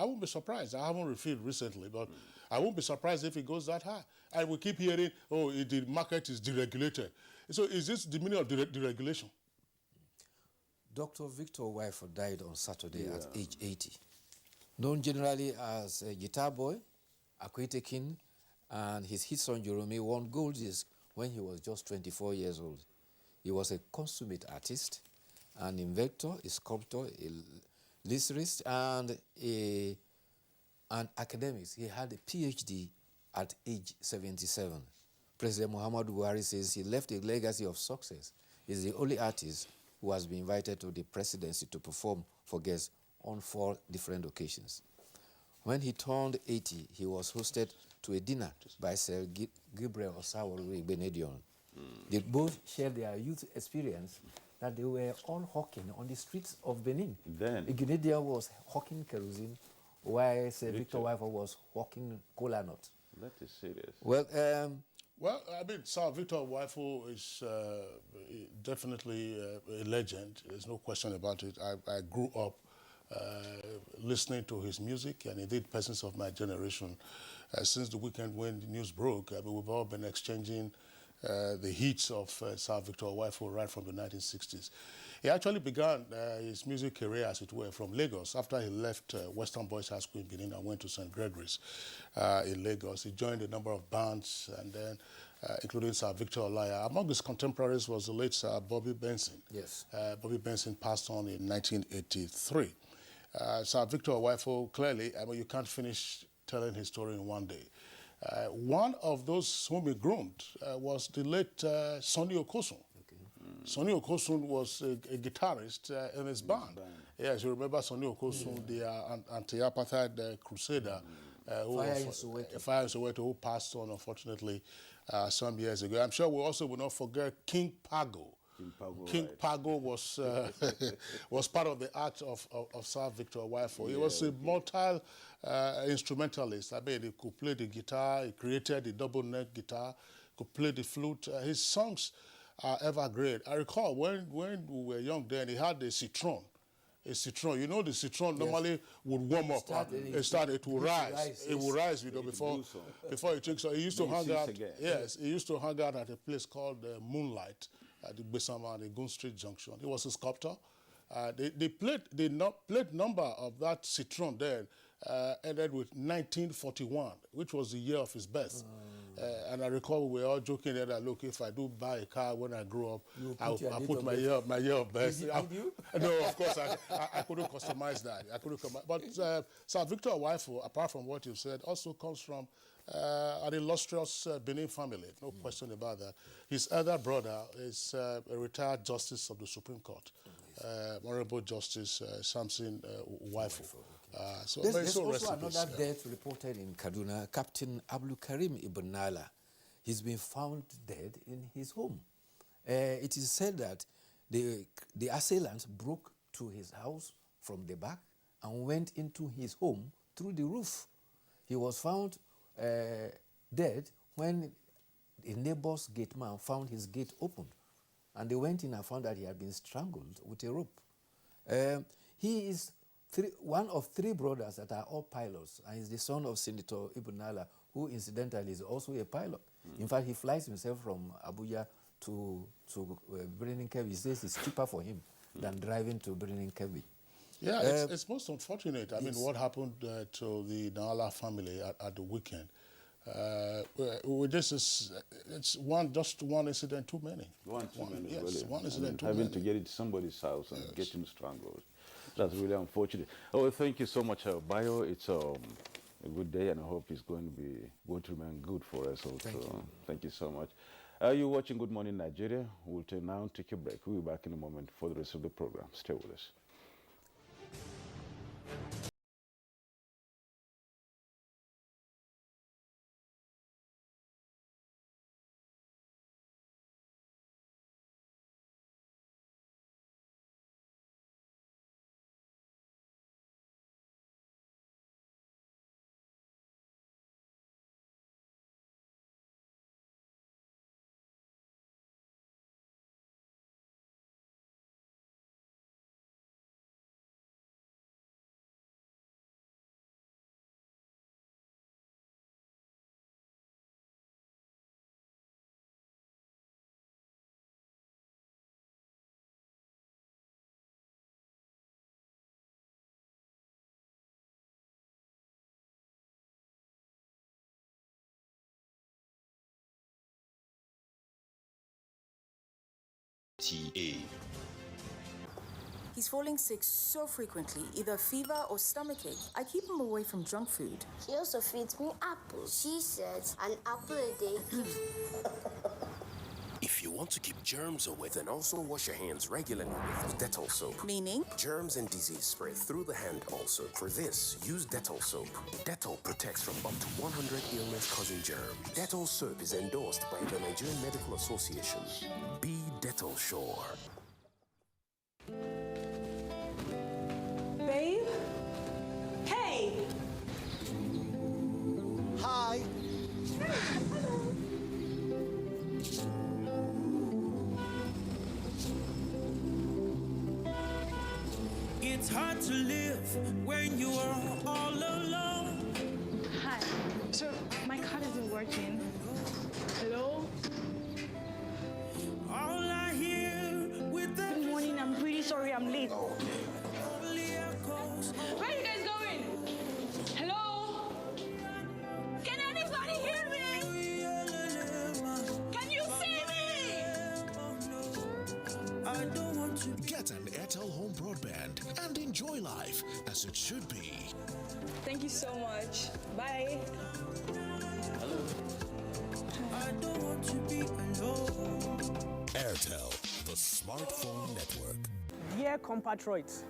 won't be surprised. I haven't refilled recently, but I won't be surprised if it goes that high. And we keep hearing, the market is deregulated. So is this the meaning of deregulation? Dr. Victor Wifo died on Saturday at age 80. Known generally as a guitar boy, Akwete King, and his hit song Jerome won gold disc when he was just 24 years old. He was a consummate artist, an inventor, a sculptor, a lyricist, and an academic. He had a PhD at age 77. President Muhammadu Buhari says he left a legacy of success. He's the only artist who has been invited to the presidency to perform for guests on 4 different occasions. When he turned 80, he was hosted to a dinner by Sir Gabriel Osawori Benedion. They both shared their youth experience that they were all hawking on the streets of Benin. Then Benedion was hawking kerosene, while Sir Victor Wifo was hawking cola nut. That is serious. Well, I mean, Sir Victor Wifo is definitely a legend. There's no question about it. I grew up listening to his music, and indeed persons of my generation. Since the weekend when the news broke, we've all been exchanging the hits of Sir Victor Wifo right from the 1960s. He actually began his music career, as it were, from Lagos. After he left Western Boys High School in Benin and went to St. Gregory's in Lagos, he joined a number of bands, and then including Sir Victor Olaya. Among his contemporaries was the late Sir Bobby Benson. Yes. Bobby Benson passed on in 1983. Sir Victor Wifo, clearly, you can't finish telling his story in one day. One of those whom he groomed was the late Sonny Okosun. Sonny Okosun was a guitarist in his band. Yes, you remember Sonny Okosun, the anti-apartheid crusader, Fire in Soweto, who passed on, unfortunately, some years ago. I'm sure we also will not forget King Pago. King Pago was was part of the art of Sir Victor Wifo. He was a multi-instrumentalist. I mean, he could play the guitar, he created the double neck guitar, could play the flute. His songs are ever great. I recall when we were young then, he had the Citron. a citron. You know, the citron normally would warm up. It will rise. It will rise, you know, before it takes. So he used to hang out. Yes, he used to hang out at a place called Moonlight at the Besama and the Gun Street Junction. He was a sculptor. The plate number of that citron there ended with 1941, which was the year of his birth. And I recall we were all joking that, look, if I do buy a car when I grow up, I'll put my year of birth. No, of course, I couldn't customize that. But Sir Victor Waifo, apart from what you've said, also comes from an illustrious Benin family, no question about that. His elder brother is a retired justice of the Supreme Court, Honorable Justice Samson Waifo. So there's also another death reported in Kaduna. Captain Abdul Karim Ibn Nala. He's been found dead in his home. It is said that the assailants broke to his house from the back and went into his home through the roof. He was found dead when a neighbor's gate man found his gate opened. And they went in and found that he had been strangled with a rope. He is one of three brothers that are all pilots, and is the son of Senator Ibn Nala, who incidentally is also a pilot. In fact, he flies himself from Abuja to Birnin Kebbi. He says it's cheaper for him than driving to Birnin Kebbi. Yeah, it's most unfortunate. I mean, what happened to the Nala family at the weekend. It's just one incident too many. One incident too many. Having to get into somebody's house and get him strangled. That's really unfortunate. Oh, thank you so much, Bayo. It's a good day, and I hope it's going to remain good for us also. Thank you so much. You're watching Good Morning Nigeria. We'll now take a break. We'll be back in a moment for the rest of the program. Stay with us. NTA. He's falling sick so frequently, either fever or stomachache. I keep him away from junk food. She also feeds me apples. She says an apple a day keeps... If you want to keep germs away, then also wash your hands regularly with Dettol soap. Meaning? Germs and disease spread through the hand also. For this, use Dettol soap. Dettol protects from up to 100 illness-causing germs. Dettol soap is endorsed by the Nigerian Medical Association. Be Dettol sure. Babe? Hey! Hi! It's hard to live when you are all alone. Hi. So my card isn't working. Hello? All I hear with the... Good morning. I'm really sorry I'm late. Where are you guys going? Hello? Can anybody hear me? Can you see me? I don't want to... Get an Airtel Home Broadband and enjoy life as it should be. Thank you so much. Bye. Hello. I don't want to be alone. Airtel, the smartphone network. Dear compatriots,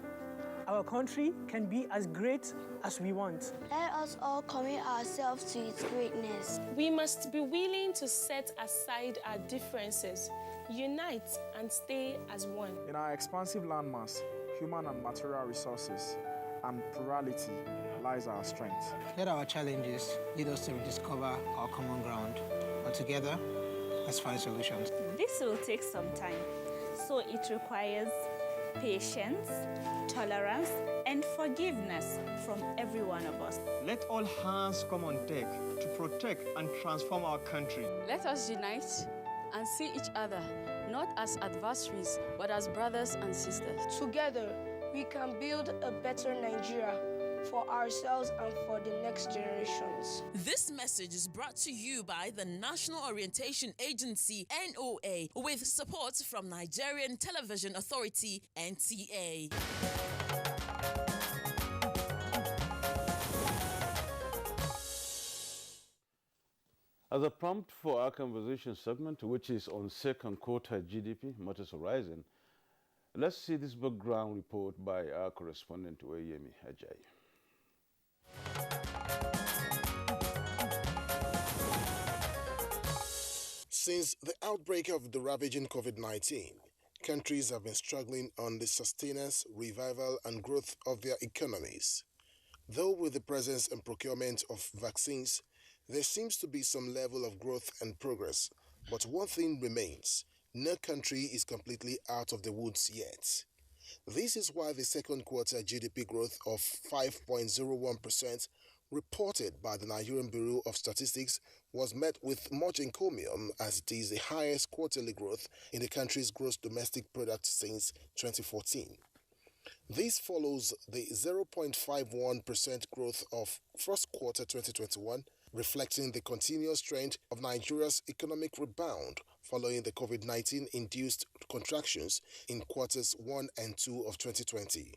our country can be as great as we want. Let us all commit ourselves to its greatness. We must be willing to set aside our differences, unite and stay as one. In our expansive landmass, human and material resources, and plurality lies our strength. Let our challenges lead us to rediscover our common ground. And together, let's find solutions. This will take some time, so it requires patience, tolerance, and forgiveness from every one of us. Let all hands come on deck to protect and transform our country. Let us unite and see each other not as adversaries, but as brothers and sisters. Together, we can build a better Nigeria for ourselves and for the next generations. This message is brought to you by the National Orientation Agency, NOA, with support from Nigerian Television Authority, NTA. As a prompt for our conversation segment, which is on second quarter GDP matters horizon, let's see this background report by our correspondent, Oyemi Ajayi. Since the outbreak of the ravaging COVID-19, countries have been struggling on the sustenance, revival, and growth of their economies. Though with the presence and procurement of vaccines, there seems to be some level of growth and progress, but one thing remains: no country is completely out of the woods yet. This is why the second quarter GDP growth of 5.01% reported by the Nigerian Bureau of Statistics was met with much encomium, as it is the highest quarterly growth in the country's gross domestic product since 2014. This follows the 0.51% growth of first quarter 2021, reflecting the continuous trend of Nigeria's economic rebound following the COVID-19 induced contractions in quarters 1 and 2 of 2020.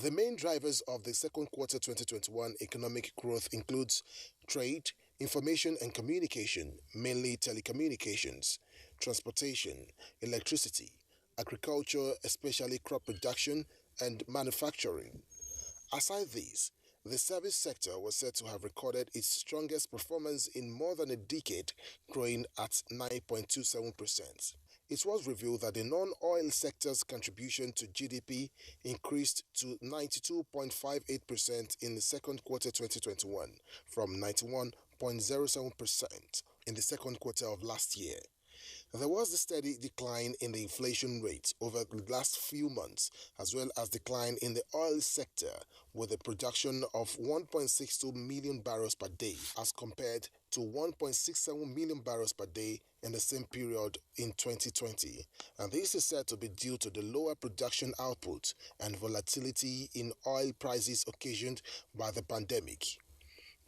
The main drivers of the second quarter 2021 economic growth includes trade, information and communication, mainly telecommunications, transportation, electricity, agriculture, especially crop production, and manufacturing. Aside these, the service sector was said to have recorded its strongest performance in more than a decade, growing at 9.27%. It was revealed that the non-oil sector's contribution to GDP increased to 92.58% in the second quarter 2021 from 91.07% in the second quarter of last year. There was a steady decline in the inflation rate over the last few months, as well as decline in the oil sector, with a production of 1.62 million barrels per day as compared to 1.67 million barrels per day in the same period in 2020. And this is said to be due to the lower production output and volatility in oil prices occasioned by the pandemic.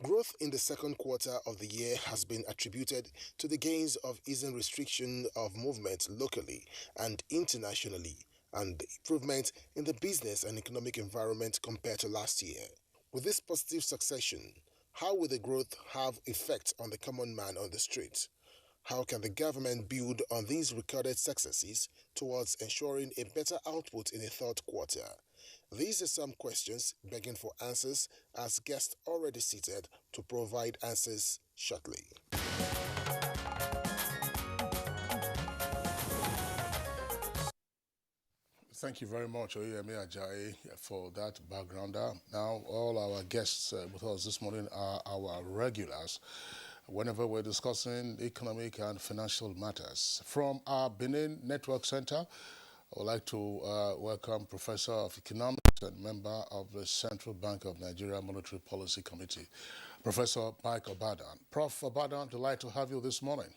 Growth in the second quarter of the year has been attributed to the gains of easing restriction of movement locally and internationally, and the improvement in the business and economic environment compared to last year. With this positive succession, how will the growth have effect on the common man on the street? How can the government build on these recorded successes towards ensuring a better output in the third quarter? These are some questions begging for answers, as guests already seated to provide answers shortly. Thank you very much, Oyemi Ajayi, for that backgrounder. Now, all our guests with us this morning are our regulars whenever we're discussing economic and financial matters. From our Benin Network Center, I would like to welcome Professor of Economics and member of the Central Bank of Nigeria Monetary Policy Committee, Professor Mike Obadan. Prof. Obadan, delighted to have you this morning.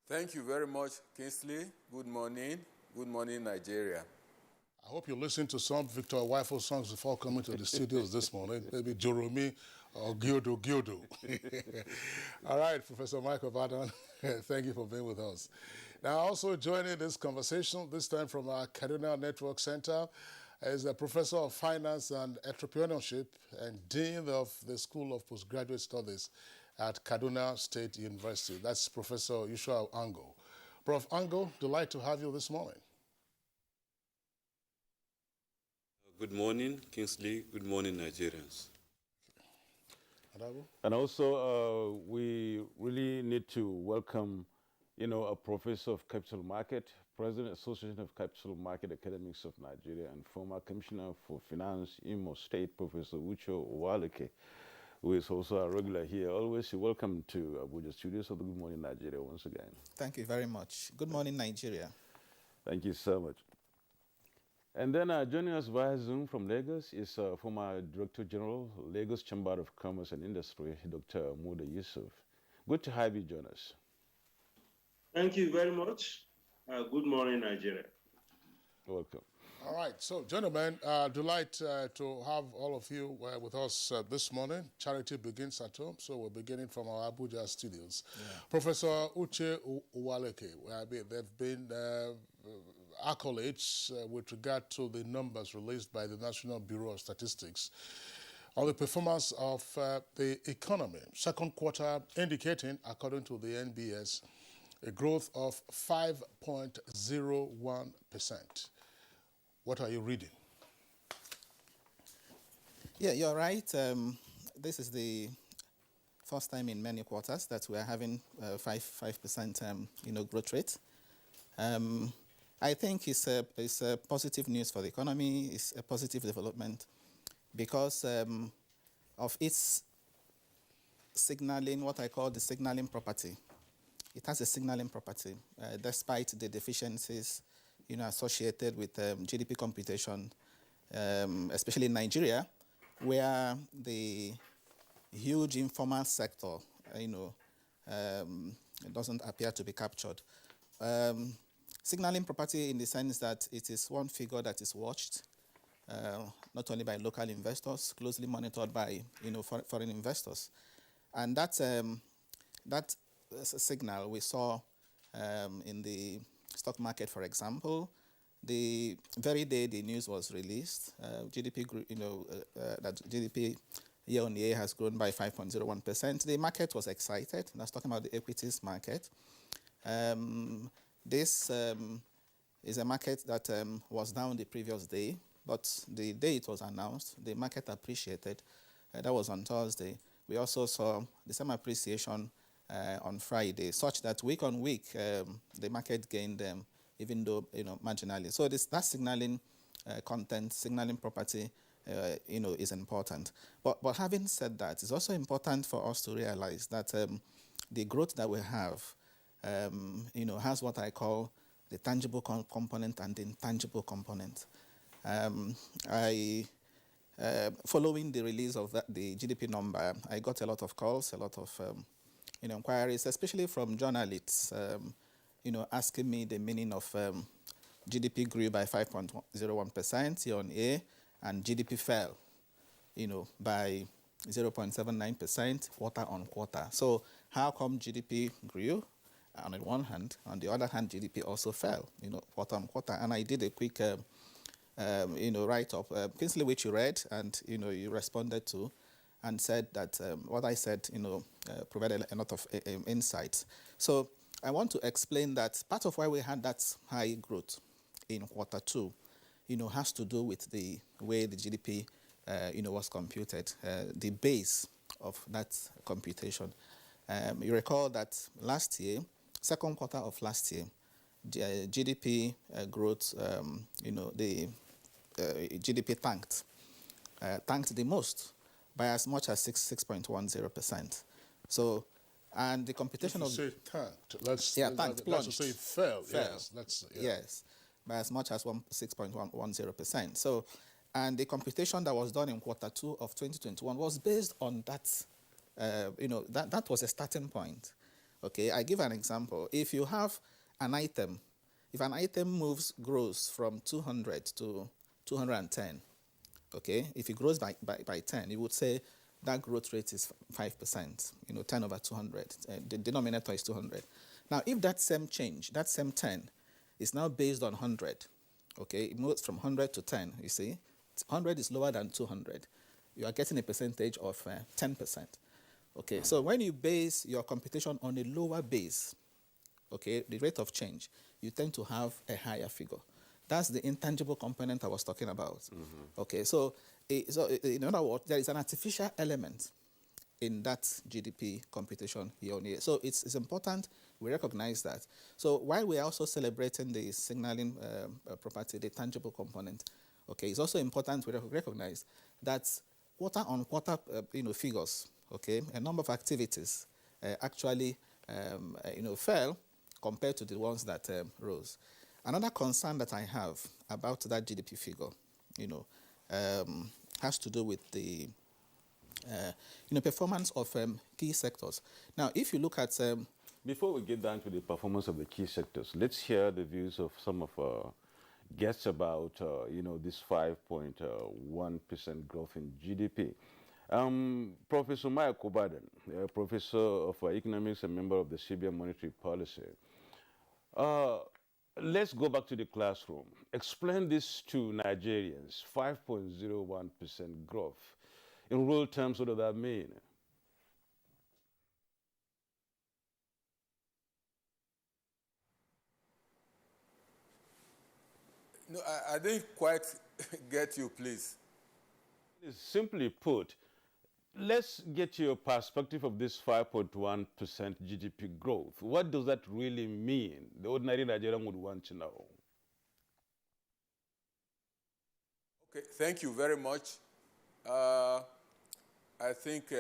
Thank you very much, Kingsley. Good morning. Good morning, Nigeria. I hope you listened to some Victor Wifo songs before coming to the studios this morning. Maybe Joromi or Gyodo. All right, Professor Mike Obadan, thank you for being with us. Now, also joining this conversation, this time from our Kaduna Network Center, is a Professor of Finance and Entrepreneurship and Dean of the School of Postgraduate Studies at Kaduna State University. That's Professor Yushua Ango. Prof. Ango, delighted to have you this morning. Good morning, Kingsley. Good morning, Nigerians. And also, we really need to welcome, a professor of capital market, President Association of Capital Market Academics of Nigeria, and former Commissioner for Finance, Imo State, Professor Ucho Owaleke, who is also a regular here. Always welcome to Abuja Studios of the Good Morning Nigeria once again. Thank you very much. Good morning, Nigeria. Thank you so much. And then joining us via Zoom from Lagos is former Director General, Lagos Chamber of Commerce and Industry, Dr. Muda Yusuf. Good to have you join us. Thank you very much. Good morning, Nigeria. Welcome. All right, so gentlemen, delight to have all of you with us this morning. Charity begins at home, so we're beginning from our Abuja studios. Yeah. Professor Uche Uwaleke, there have been accolades with regard to the numbers released by the National Bureau of Statistics on the performance of the economy. Second quarter indicating, according to the NBS, a growth of 5.01%. What are you reading? Yeah, you're right. This is the first time in many quarters that we are having 5% growth rate. I think it's a positive news for the economy. It's a positive development because of its signaling, what I call the signaling property. It has a signaling property, despite the deficiencies associated with GDP computation, especially in Nigeria, where the huge informal sector, doesn't appear to be captured. Signaling property in the sense that it is one figure that is watched, not only by local investors, closely monitored by foreign investors, and that signal we saw in the stock market, for example. The very day the news was released, GDP grew, that GDP year on year has grown by 5.01%. The market was excited. That's talking about the equities market. This is a market that was down the previous day, but the day it was announced, the market appreciated. That was on Thursday. We also saw the same appreciation on Friday, such that week on week, the market gained, even though marginally. So that signaling content, signaling property, is important. But having said that, it's also important for us to realize that the growth that we have, has what I call the tangible component and the intangible component. Following the release of the GDP number, I got a lot of calls, a lot of inquiries, especially from journalists, asking me the meaning of GDP grew by 5.01% year on year, and GDP fell, by 0.79% quarter on quarter. So how come GDP grew on the one hand, on the other hand, GDP also fell, quarter on quarter? And I did a quick, write-up, Kingsley, which you read and, you responded to, and said that what I said, provided a lot of insights. So I want to explain that part of why we had that high growth in quarter two, has to do with the way the GDP, was computed, the base of that computation. You recall that last year, second quarter of last year, GDP growth, the GDP tanked the most by as much as 6.10%. So, and the computation of say tanked. Tanked, plunged. Let's say fell. Yes, yes, by as much as 6.10%. So, and the computation that was done in quarter two of 2021 was based on that. That was a starting point. Okay, I give an example. If you have an item, if an item grows from 200 to 210, okay, if it grows by 10, you would say that growth rate is 5%, 10 over 200. The denominator is 200. Now, if that same change, that same 10, is now based on 100, okay, it moves from 100 to 10, you see. 100 is lower than 200. You are getting a percentage of 10%. Okay, so when you base your computation on a lower base, okay, the rate of change, you tend to have a higher figure. That's the intangible component I was talking about. Mm-hmm. Okay, so in other words, there is an artificial element in that GDP computation year on year. So it's important we recognize that. So while we are also celebrating the signaling property, the tangible component, okay, it's also important we recognize that quarter on quarter figures, okay, a number of activities actually fell compared to the ones that rose. Another concern that I have about that GDP figure, has to do with the performance of key sectors. Now, if you look at... Before we get down to the performance of the key sectors, let's hear the views of some of our guests about, this 5.1% growth in GDP. Professor Maya Kobadan, Professor of Economics and member of the CBN Monetary Policy. Let's go back to the classroom. Explain this to Nigerians, 5.01% growth. In real terms, what does that mean? No, I didn't quite get you, please. Simply put, let's get your perspective of this 5.1% GDP growth. What does that really mean? The ordinary Nigerian would want to know. Okay, thank you very much. I think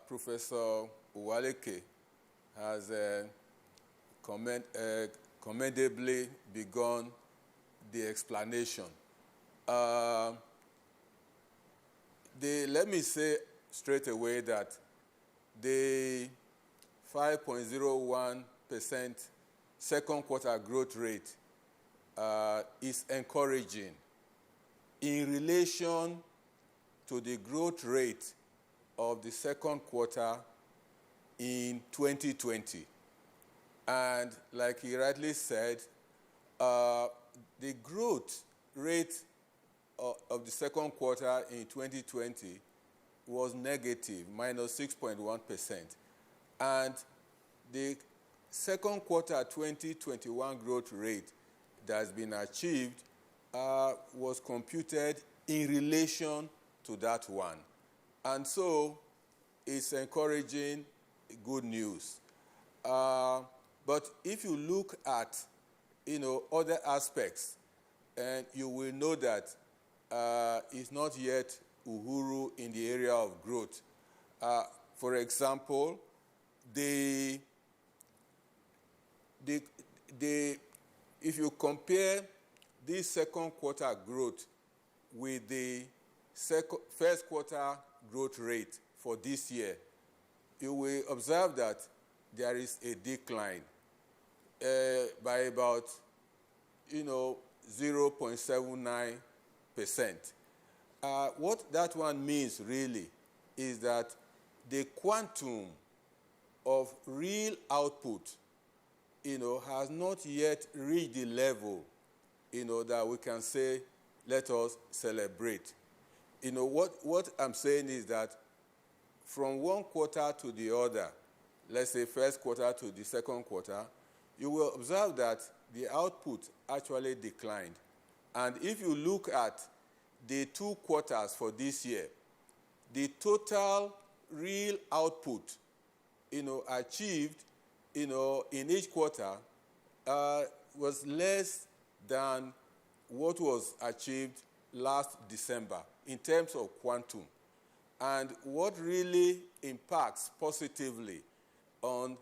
Professor Uwaleke has commendably begun the explanation. Let me say straight away that the 5.01% second quarter growth rate is encouraging in relation to the growth rate of the second quarter in 2020. And like he rightly said, the growth rate of the second quarter in 2020 was negative, minus 6.1%. And the second quarter 2021 growth rate that has been achieved was computed in relation to that one. And so it's encouraging, good news. But if you look at, other aspects, and you will know that it's not yet uhuru in the area of growth. For example, if you compare this second quarter growth with the first quarter growth rate for this year, you will observe that there is a decline by about, 0.79%. What that one means really is that the quantum of real output, has not yet reached the level, that we can say, let us celebrate. What I'm saying is that from one quarter to the other, let's say first quarter to the second quarter, you will observe that the output actually declined. And if you look at the 2 quarters for this year, the total real output, achieved, in each quarter was less than what was achieved last December in terms of quantum. And what really impacts positively on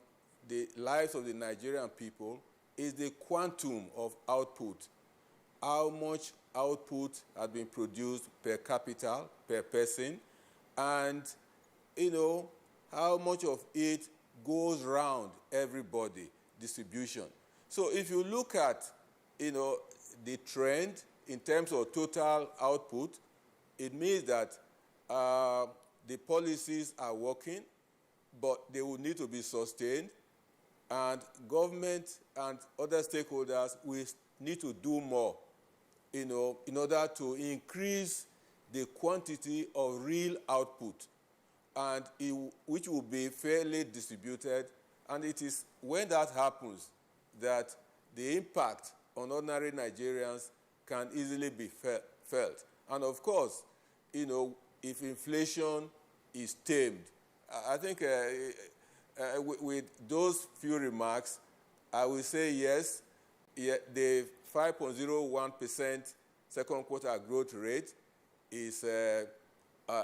the lives of the Nigerian people is the quantum of output. How much output has been produced per capita, per person, and, how much of it goes round everybody, distribution. So if you look at, the trend in terms of total output, it means that the policies are working, but they will need to be sustained, and government and other stakeholders will need to do more, in order to increase the quantity of real output, and which will be fairly distributed. And it is when that happens that the impact on ordinary Nigerians can easily be felt. And of course, if inflation is tamed, I think with those few remarks, I will say yes, the 5.01% second quarter growth rate is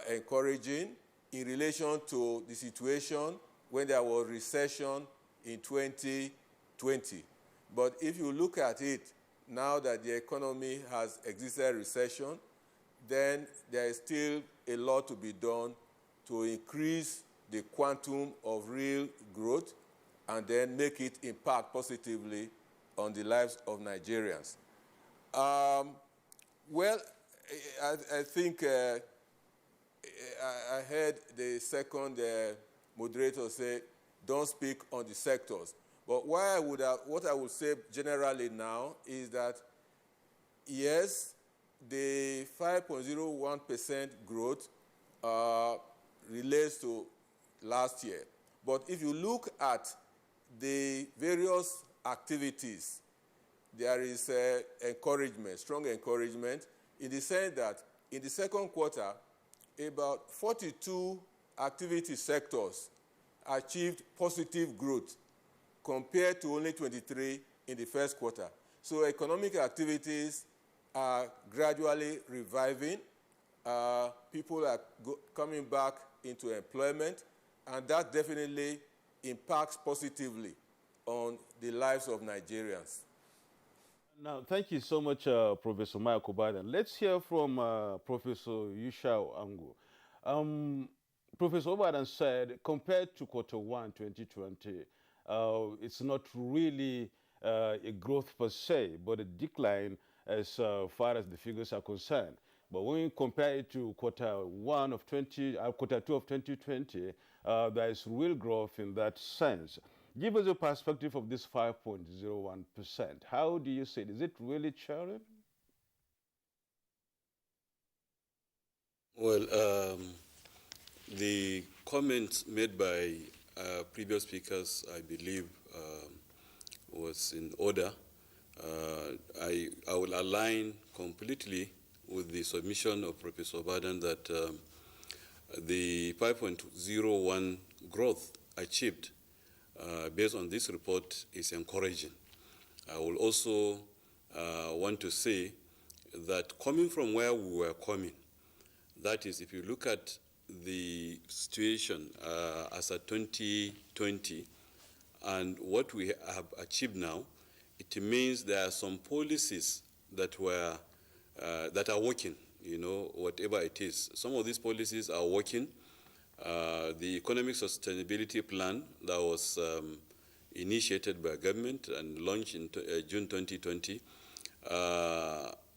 encouraging in relation to the situation when there was recession in 2020. But if you look at it, now that the economy has exited recession, then there is still a lot to be done to increase the quantum of real growth and then make it impact positively on the lives of Nigerians. Well, I think I heard the second moderator say, don't speak on the sectors. But what I would say generally now is that, yes, the 5.01% growth relates to last year. But if you look at the various activities, there is encouragement, strong encouragement, in the sense that in the second quarter, about 42 activity sectors achieved positive growth compared to only 23 in the first quarter. So economic activities are gradually reviving. People are coming back into employment, and that definitely impacts positively on the lives of Nigerians. Now, thank you so much, Professor Michael Biden. Let's hear from Professor Yushao Angu. Professor Biden said, compared to Q1 2020, it's not really a growth per se, but a decline as far as the figures are concerned. But when you compare it to Q2 of 2020, there is real growth in that sense. Give us a perspective of this 5.01%. How do you see it? Is it really churning? Well, the comments made by previous speakers, I believe, was in order. I will align completely with the submission of Professor Baden that the 5.01 growth achieved based on this report is encouraging. I will also want to say that coming from where we were coming, that is, if you look at the situation as at 2020 and what we have achieved now, it means there are some policies that are working, whatever it is. Some of these policies are working. The Economic Sustainability Plan that was initiated by government and launched in June 2020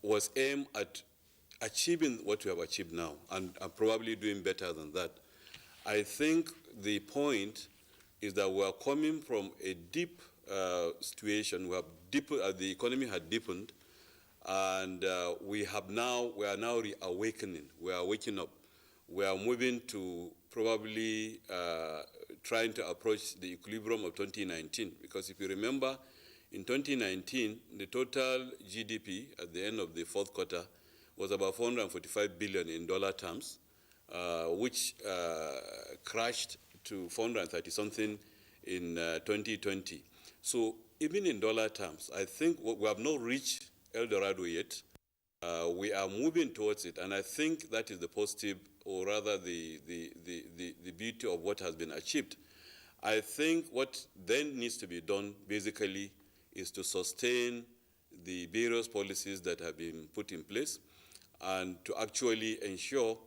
was aimed at achieving what we have achieved now and probably doing better than that. I think the point is that we are coming from a deep situation. The economy had deepened, and we are now reawakening. We are waking up. We are moving to probably trying to approach the equilibrium of 2019. Because if you remember, in 2019, the total GDP at the end of the fourth quarter was about $445 billion in dollar terms, which crashed to 430-something in 2020. So even in dollar terms, I think we have not reached El Dorado yet. We are moving towards it, and I think that is the positive, or rather the beauty of what has been achieved. I think what then needs to be done, basically, is to sustain the various policies that have been put in place and to actually ensure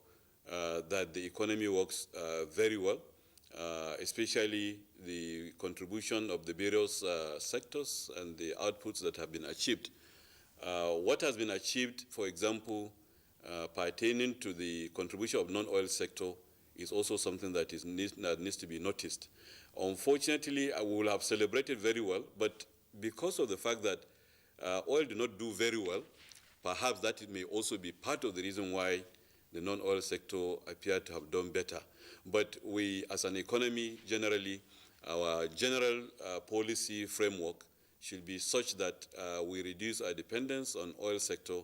that the economy works very well, especially the contribution of the various sectors and the outputs that have been achieved. What has been achieved, for example, pertaining to the contribution of non-oil sector is also something that needs to be noticed. Unfortunately, I will have celebrated very well, but because of the fact that oil did not do very well, perhaps that may also be part of the reason why the non-oil sector appear to have done better. But we, as an economy, generally, our general policy framework should be such that we reduce our dependence on oil sector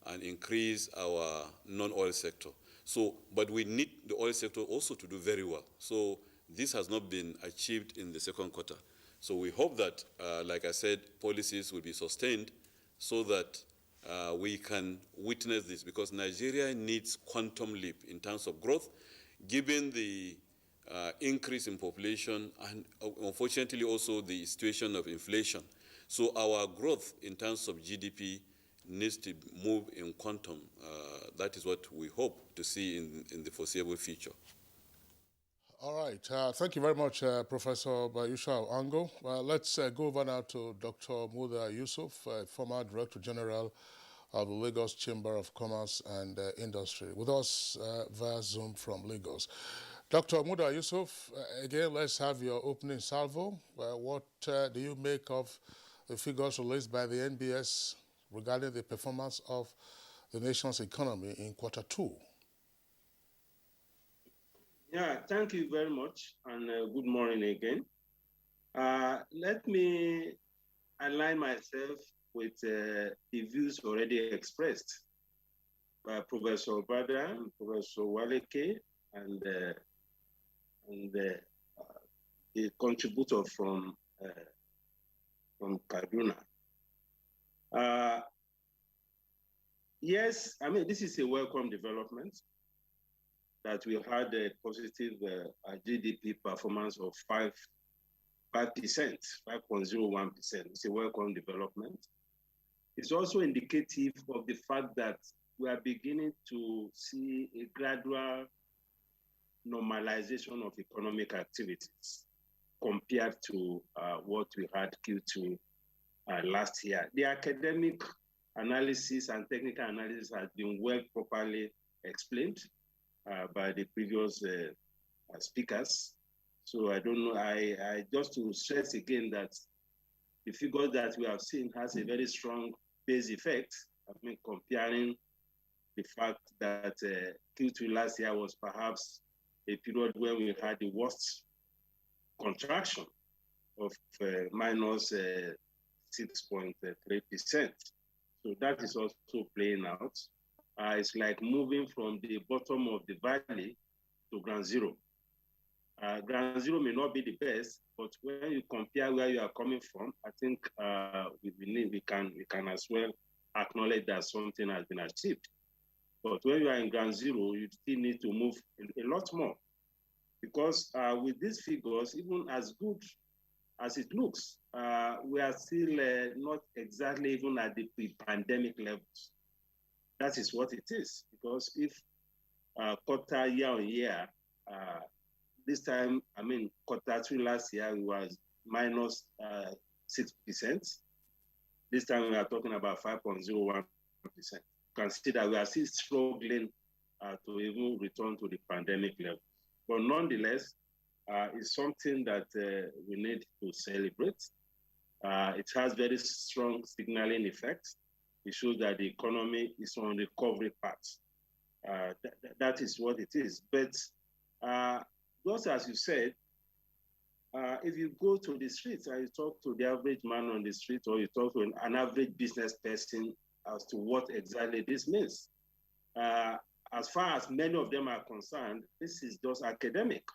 and increase our non-oil sector. But we need the oil sector also to do very well. So this has not been achieved in the second quarter. So we hope that, like I said, policies will be sustained so that we can witness this, because Nigeria needs quantum leap in terms of growth, given the increase in population and unfortunately also the situation of inflation. So our growth in terms of GDP needs to move in quantum. That is what we hope to see in the foreseeable future. All right. Thank you very much, Professor Bayusha Ango. Let's go over now to Dr. Muda Yusuf, former Director General of the Lagos Chamber of Commerce and Industry, with us via Zoom from Lagos. Dr. Muda Yusuf, again, let's have your opening salvo. What do you make of the figures released by the NBS regarding the performance of the nation's economy in Q2? Yeah, thank you very much, and good morning again. Let me align myself with the views already expressed by Professor Bada, Professor Waleke, and the contributor from Kaduna. Yes, I mean, this is a welcome development that we had a positive GDP performance of 5%, 5.01%. It's a welcome development. It's also indicative of the fact that we are beginning to see a gradual normalization of economic activities compared to what we had Q2 last year. The academic analysis and technical analysis has been well properly explained by the previous speakers. So I don't know, I just to stress again that the figure that we have seen has a very strong base effect. I mean, comparing the fact that Q2 last year was perhaps a period where we had the worst contraction of minus 6.3%. So that is also playing out. It's like moving from the bottom of the valley to ground zero. Ground zero may not be the best, but when you compare where you are coming from, I think we can as well acknowledge that something has been achieved. But when you are in ground zero, you still need to move a lot more, because with these figures, even as good as it looks, we are still not exactly even at the pre-pandemic levels. That is what it is, because if quarter year on year, this time, I mean, Q2 last year was minus 6%. This time we are talking about 5.01%. You can see that we are still struggling to even return to the pandemic level. But nonetheless, it's something that we need to celebrate. It has very strong signaling effects. It shows that the economy is on recovery path. That is what it is. But just as you said, if you go to the streets and you talk to the average man on the street, or you talk to an average business person as to what exactly this means, as far as many of them are concerned, this is just academic.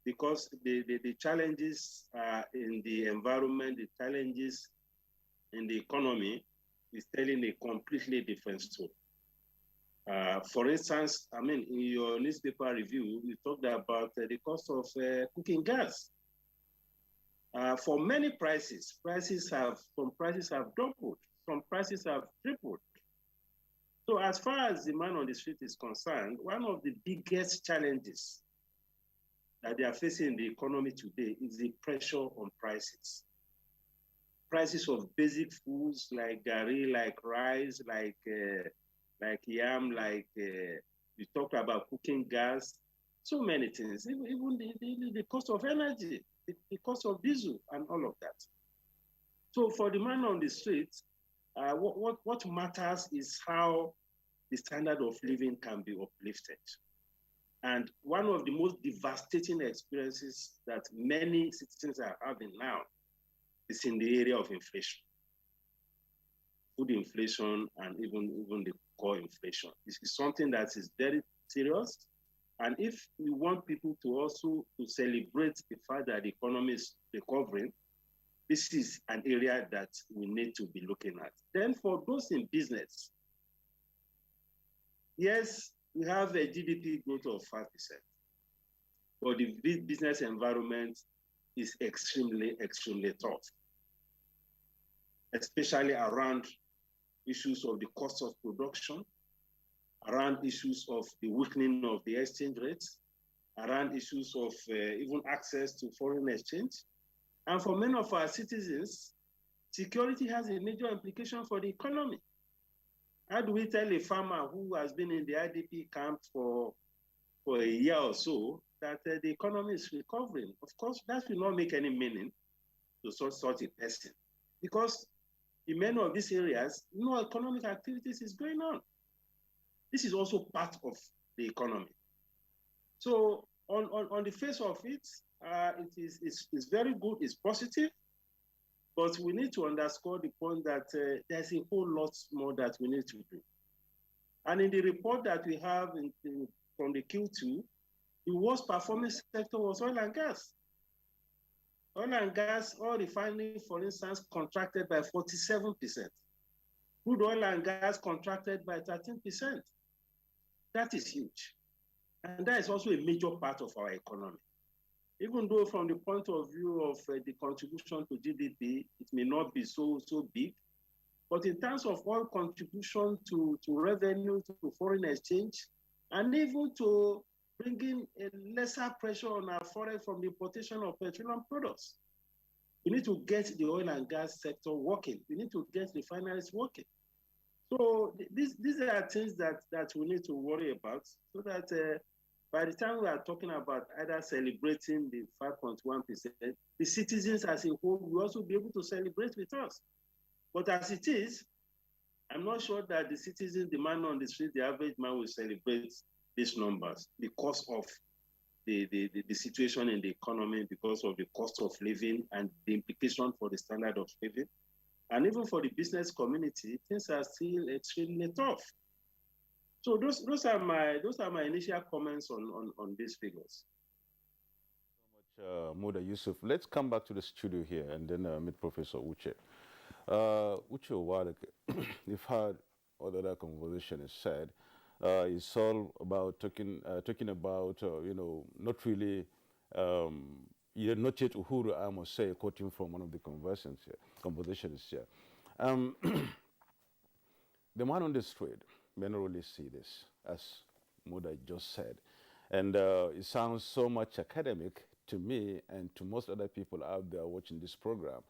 Because the challenges in the environment, the challenges in the economy is telling a completely different story. For instance, I mean, in your newspaper review, you talked about the cost of cooking gas. For many prices have doubled, some prices have tripled. So as far as the man on the street is concerned, one of the biggest challenges that they are facing in the economy today is the pressure on prices. Prices of basic foods like gari, like rice, like yam, like we talked about cooking gas, so many things, even the cost of energy, the cost of diesel and all of that. So for the man on the street, what matters is how the standard of living can be uplifted. And one of the most devastating experiences that many citizens are having now is in the area of inflation. Food inflation and even the core inflation. This is something that is very serious. And if we want people to also to celebrate the fact that the economy is recovering, this is an area that we need to be looking at. Then for those in business, yes, we have a GDP growth of 5%, but the business environment is extremely, extremely tough. especially around issues of the cost of production, around issues of the weakening of the exchange rates, around issues of even access to foreign exchange. And for many of our citizens, security has a major implication for the economy. How do we tell a farmer who has been in the IDP camp for a year or so that the economy is recovering? Of course, that will not make any meaning to such a person, because in many of these areas, no economic activities is going on. This is also part of the economy. So on the face of it, it's very good, it's positive, but we need to underscore the point that there's a whole lot more that we need to do. And in the report that we have from the Q2, the worst performing sector was oil and gas. Oil and gas, oil refining, for instance, contracted by 47%. Crude oil and gas contracted by 13%. That is huge. And that is also a major part of our economy. Even though from the point of view of the contribution to GDP, it may not be so big, but in terms of oil contribution to revenue, to foreign exchange, and even to bringing a lesser pressure on our foreign from the importation of petroleum products. We need to get the oil and gas sector working. We need to get refineries working. So these are things that we need to worry about, so that by the time we are talking about either celebrating the 5.1%, the citizens as a whole will also be able to celebrate with us. But as it is, I'm not sure that the citizens, the man on the street, the average man will celebrate these numbers because of the situation in the economy, because of the cost of living and the implication for the standard of living. And even for the business community, things are still extremely tough. So those are my initial comments on these figures. So much, Muda Yusuf. Let's come back to the studio here and then meet Professor Uche. Uche, you've heard what other conversation is said. It's all about talking about not really. You're not yet Uhuru, I must say, quoting from one of the conversations here. The man on the street may not really see this, as Muda just said. And it sounds so much academic to me and to most other people out there watching this program,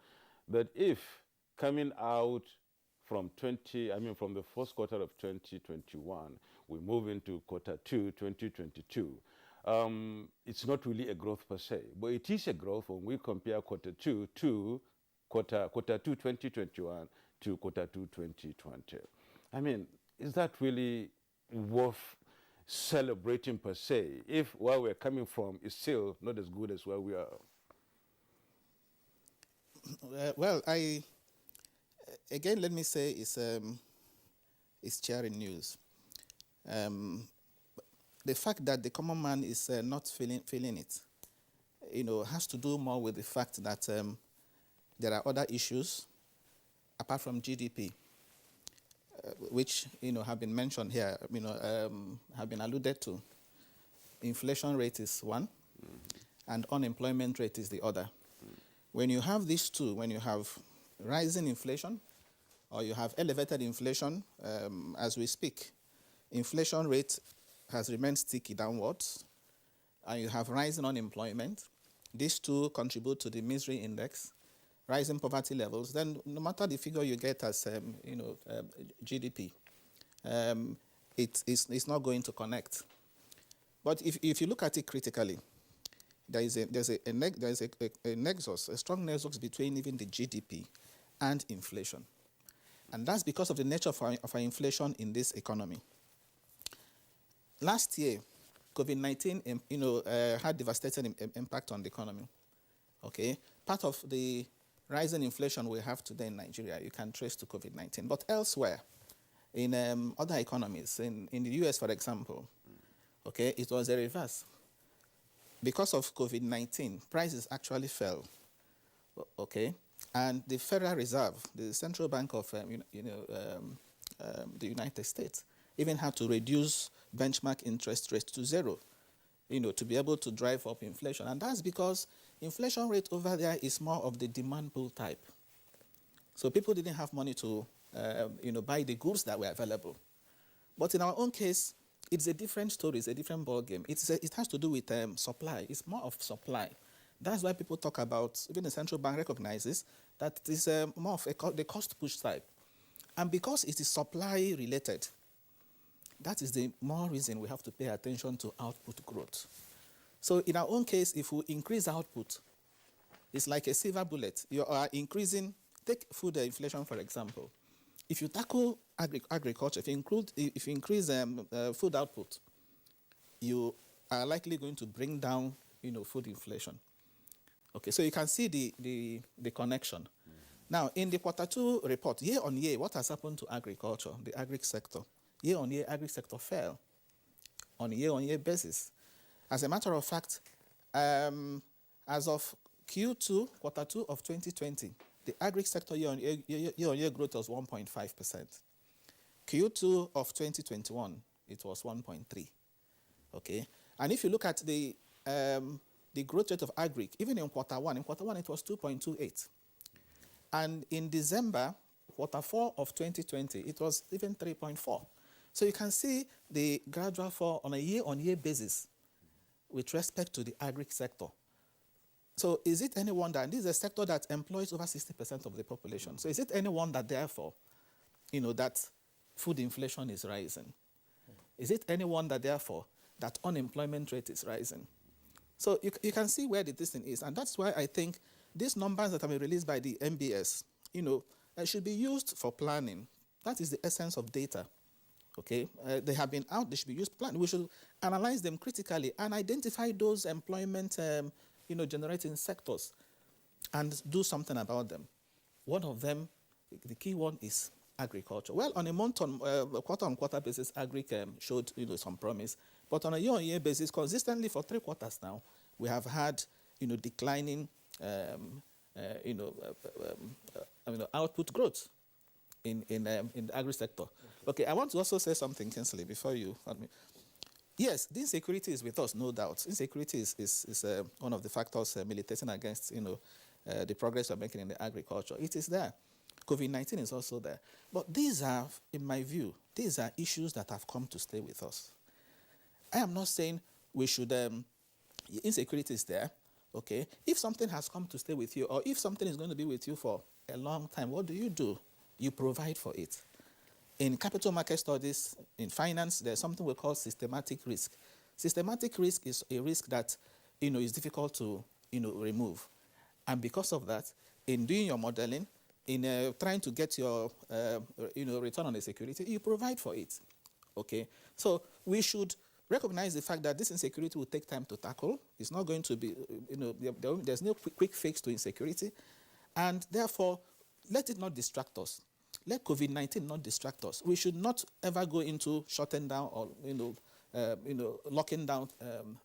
that if coming out from the first quarter of 2021, we move into quarter 2, 2022, it's not really a growth per se, but it is a growth when we compare quarter 2 2021 to quarter 2 2020. I mean, is that really worth celebrating per se, if where we're coming from is still not as good as where we are? Well, again, let me say it's cheering news. The fact that the common man is not feeling it, has to do more with the fact that there are other issues apart from GDP, which have been mentioned here, have been alluded to. Inflation rate is one, and unemployment rate is the other. When you have these two, when you have rising inflation, or you have elevated inflation, as we speak, inflation rate has remained sticky downwards, and you have rising unemployment. These two contribute to the misery index, rising poverty levels. Then, no matter the figure you get as GDP, it's not going to connect. But if you look at it critically, there's a nexus, a strong nexus between even the GDP and inflation, and that's because of the nature of our inflation in this economy. Last year, COVID-19, had devastating impact on the economy. Okay, part of the rising inflation we have today in Nigeria, you can trace to COVID-19. But elsewhere, in other economies, in the US, for example, okay, it was a reverse. Because of COVID-19, prices actually fell. Okay, and the Federal Reserve, the central bank of the United States, even had to reduce benchmark interest rates to zero, to be able to drive up inflation. And that's because inflation rate over there is more of the demand pull type. So people didn't have money to buy the goods that were available. But in our own case, it's a different story. It's a different ballgame. It has to do with supply. It's more of supply. That's why people talk about, even the central bank recognizes that it's more of the cost push type. And because it is supply related, that is the more reason we have to pay attention to output growth. So in our own case, if we increase output, it's like a silver bullet. You are increasing, take food inflation, for example. If you tackle agriculture, if you increase food output, you are likely going to bring down, food inflation. Okay, so you can see the connection. Now, in the Q2 report, year on year, what has happened to agriculture, the agri sector? Year on year, agri sector fell on a year-on-year basis. As a matter of fact, as of Q2 of 2020, the agri sector year-on-year growth was 1.5%. Q2 of 2021, it was 1.3. Okay, and if you look at the growth rate of agri, even in Q1 it was 2.28. And in December, Q4 of 2020, it was even 3.4. So you can see the gradual fall on a year-on-year basis with respect to the agri sector. So is it any wonder, and this is a sector that employs over 60% of the population, so is it any wonder, therefore, that food inflation is rising? Is it any wonder, therefore, that unemployment rate is rising? So you can see where the thing is, and that's why I think these numbers that have been released by the MBS, should be used for planning. That is the essence of data. Okay, they have been out. They should be used for planning. We should analyze them critically and identify those employment, generating sectors, and do something about them. One of them, the key one, is agriculture. Well, on a quarter-on-quarter basis, agri showed some promise, but on a year-on-year basis, consistently for 3 quarters now, we have had declining output growth in the agri sector. Okay, I want to also say something, Kinsley, before you. Yes, the insecurity is with us, no doubt. Insecurity is one of the factors militating against the progress we're making in the agriculture. It is there. COVID-19 is also there. But these are, in my view, these are issues that have come to stay with us. I am not saying we should, insecurity is there, okay? If something has come to stay with you, or if something is going to be with you for a long time, what do? You provide for it. In capital market studies, in finance, there's something we call systematic risk. Systematic risk is a risk that, is difficult to, remove. And because of that, in doing your modeling, in trying to get your, return on the security, you provide for it, okay? So we should recognize the fact that this insecurity will take time to tackle. It's not going to be, there's no quick fix to insecurity. And therefore, let it not distract us. Let COVID-19 not distract us. We should not ever go into shutting down or, locking down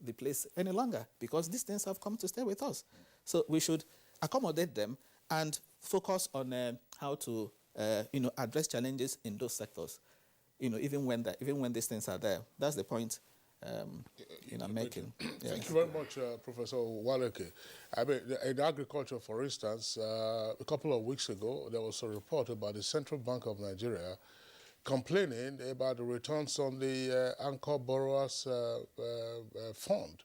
the place any longer, because these things have come to stay with us. So we should accommodate them and focus on how to, address challenges in those sectors, even when these things are there. That's the point I'm making. Thank you very much, Professor Waleke. I mean, in agriculture, for instance, a couple of weeks ago, there was a report about the Central Bank of Nigeria complaining about the returns on the Anchor Borrowers Fund.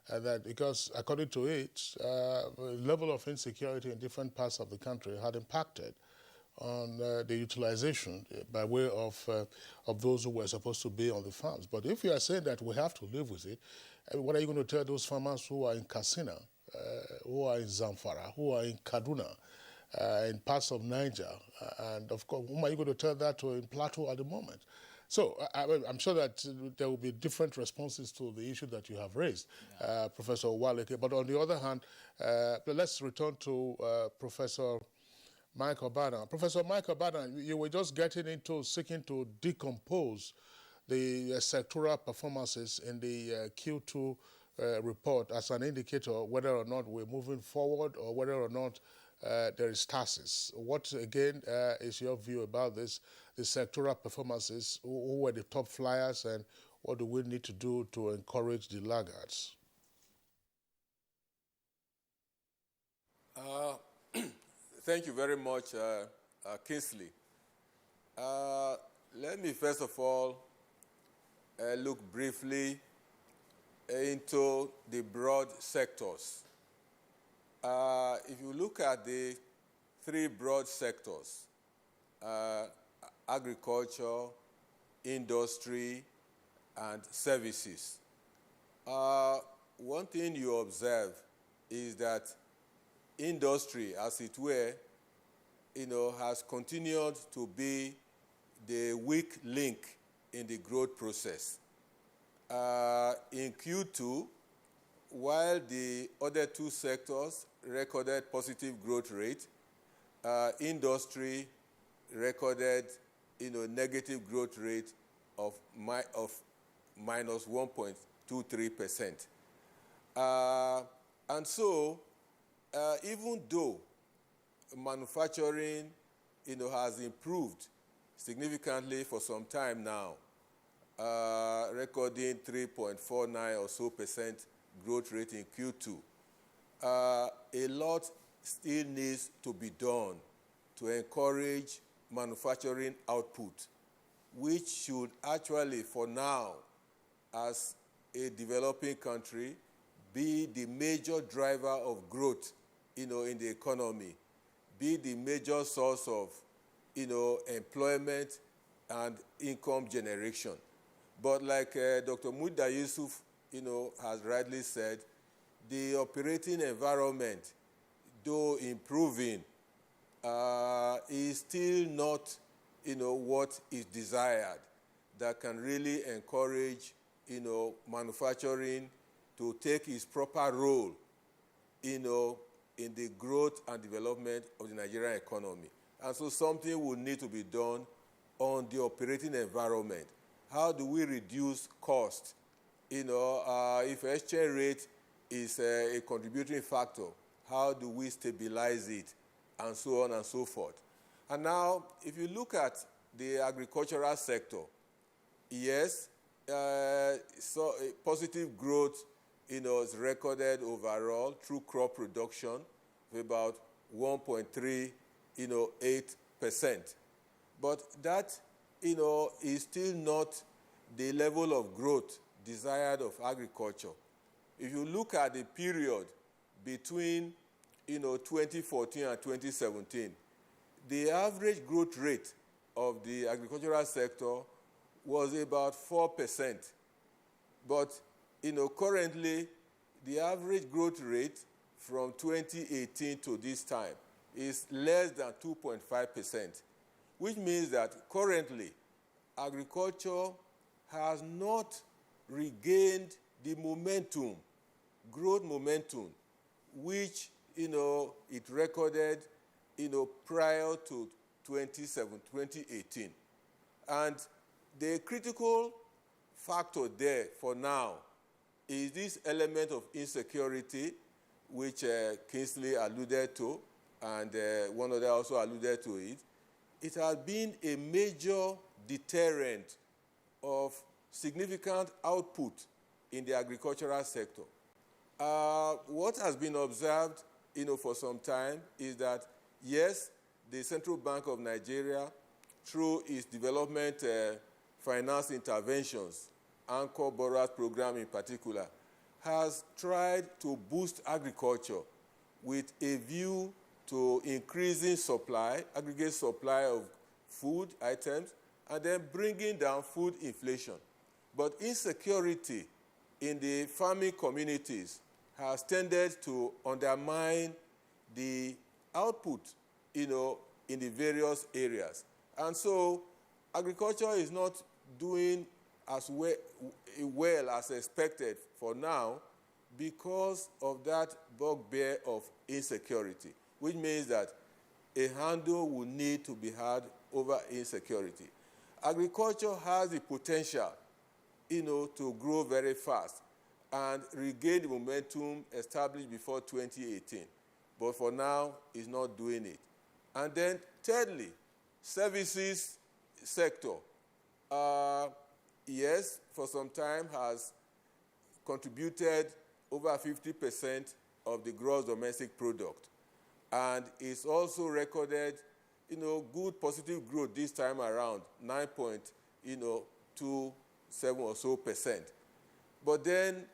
And that because, according to it, the level of insecurity in different parts of the country had impacted on the utilization by way of those who were supposed to be on the farms. But if you are saying that we have to live with it, what are you going to tell those farmers who are in Katsina, who are in Zamfara, who are in Kaduna, in parts of Niger, and of course, whom are you going to tell that to in Plateau at the moment? So I'm sure that there will be different responses to the issue that you have raised, Professor Waleke. But on the other hand, let's return to Professor Mike Obada. Professor Mike Obada, you were just getting into seeking to decompose the sectoral performances in the Q2 report as an indicator whether or not we're moving forward or whether or not there is stasis. What, again, is your view about this, the sectoral performances? Who were the top flyers, and what do we need to do to encourage the laggards? Thank you very much, Kingsley. Let me first of all look briefly into the broad sectors. If you look at the three broad sectors, agriculture, industry, and services, one thing you observe is that industry, as it were, has continued to be the weak link in the growth process. In Q2, while the other two sectors recorded positive growth rate, industry recorded negative growth rate of minus 1.23%. And so, even though manufacturing has improved significantly for some time now, recording 3.49 or so percent growth rate in Q2, a lot still needs to be done to encourage manufacturing output, which should actually, for now, as a developing country, be the major driver of growth, in the economy, be the major source of, employment and income generation. But like Dr. Muda Yusuf, has rightly said, the operating environment, though improving, is still not, what is desired that can really encourage, manufacturing to take its proper role, in the growth and development of the Nigerian economy. And so something will need to be done on the operating environment. How do we reduce cost? If exchange rate is a contributing factor, how do we stabilize it? And so on and so forth. And now, if you look at the agricultural sector, yes, so positive growth, is recorded overall through crop production of about 1.38%. But that, is still not the level of growth desired of agriculture. If you look at the period between, 2014 and 2017, the average growth rate of the agricultural sector was about 4%. But, currently, the average growth rate from 2018 to this time is less than 2.5%, which means that currently agriculture has not regained the momentum, growth momentum, which, it recorded, prior to 2018. And the critical factor there for now is this element of insecurity, which Kingsley alluded to, and one other also alluded to it. It has been a major deterrent of significant output in the agricultural sector. What has been observed, for some time is that, yes, the Central Bank of Nigeria, through its development finance interventions, Anchor Borrowers Program in particular, has tried to boost agriculture with a view to increasing supply, aggregate supply of food items, and then bringing down food inflation. But insecurity in the farming communities has tended to undermine the output, in the various areas. And so agriculture is not doing as well as expected for now because of that bugbear of insecurity, which means that a handle will need to be had over insecurity. Agriculture has the potential, to grow very fast and regain the momentum established before 2018. But for now, it's not doing it. And then, thirdly, services sector, yes, for some time has contributed over 50% of the gross domestic product. And it's also recorded good positive growth this time around, 9.27 or so percent. But then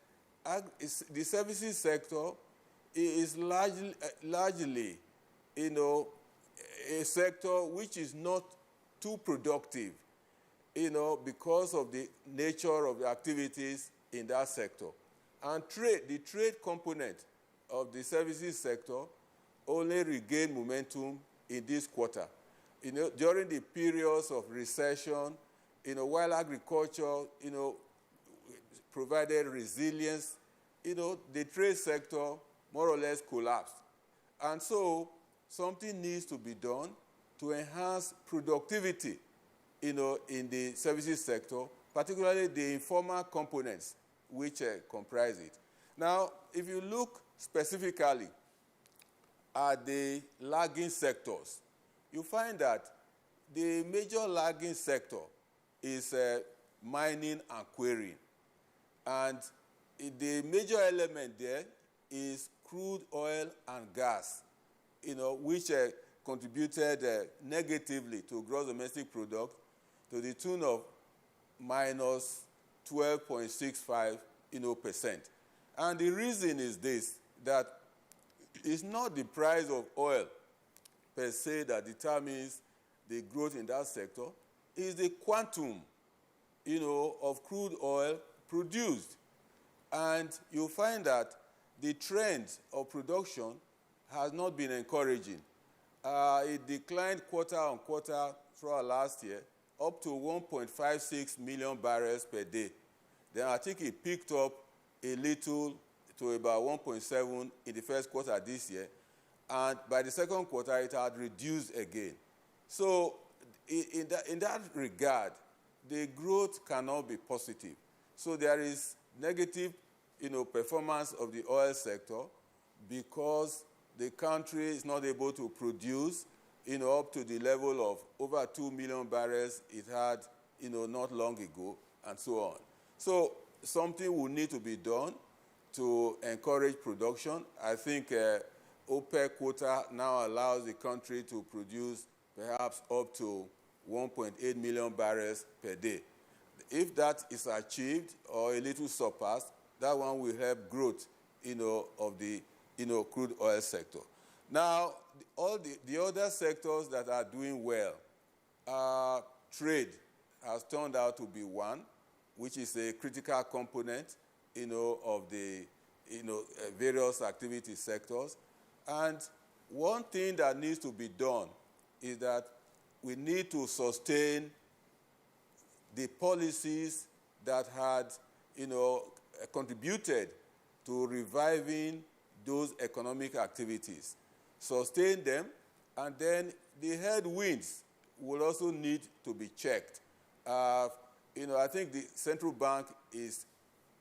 the services sector is largely, a sector which is not too productive, because of the nature of the activities in that sector. And the trade component of the services sector only regained momentum in this quarter. During the periods of recession, while agriculture, provided resilience, the trade sector more or less collapsed. And so something needs to be done to enhance productivity, in the services sector, particularly the informal components which comprise it. Now, if you look specifically at the lagging sectors, you find that the major lagging sector is mining and quarrying. And the major element there is crude oil and gas, which contributed negatively to gross domestic product to the tune of minus 12.65%. And the reason is this, that it's not the price of oil per se that determines the growth in that sector, it's the quantum, of crude oil produced. And you find that the trend of production has not been encouraging. It declined quarter on quarter throughout last year, up to 1.56 million barrels per day. Then I think it picked up a little to about 1.7 in the first quarter this year. And by the second quarter, it had reduced again. So in that regard, the growth cannot be positive. So there is negative, performance of the oil sector because the country is not able to produce, up to the level of over 2 million barrels it had, not long ago, and so on. So something will need to be done to encourage production. I think OPEC quota now allows the country to produce perhaps up to 1.8 million barrels per day. If that is achieved or a little surpassed, that one will help growth, of the, crude oil sector. Now, all the other sectors that are doing well, trade has turned out to be one, which is a critical component, of the, various activity sectors. And one thing that needs to be done is that we need to sustain the policies that had, contributed to reviving those economic activities. Sustain them, and then the headwinds will also need to be checked. I think the central bank is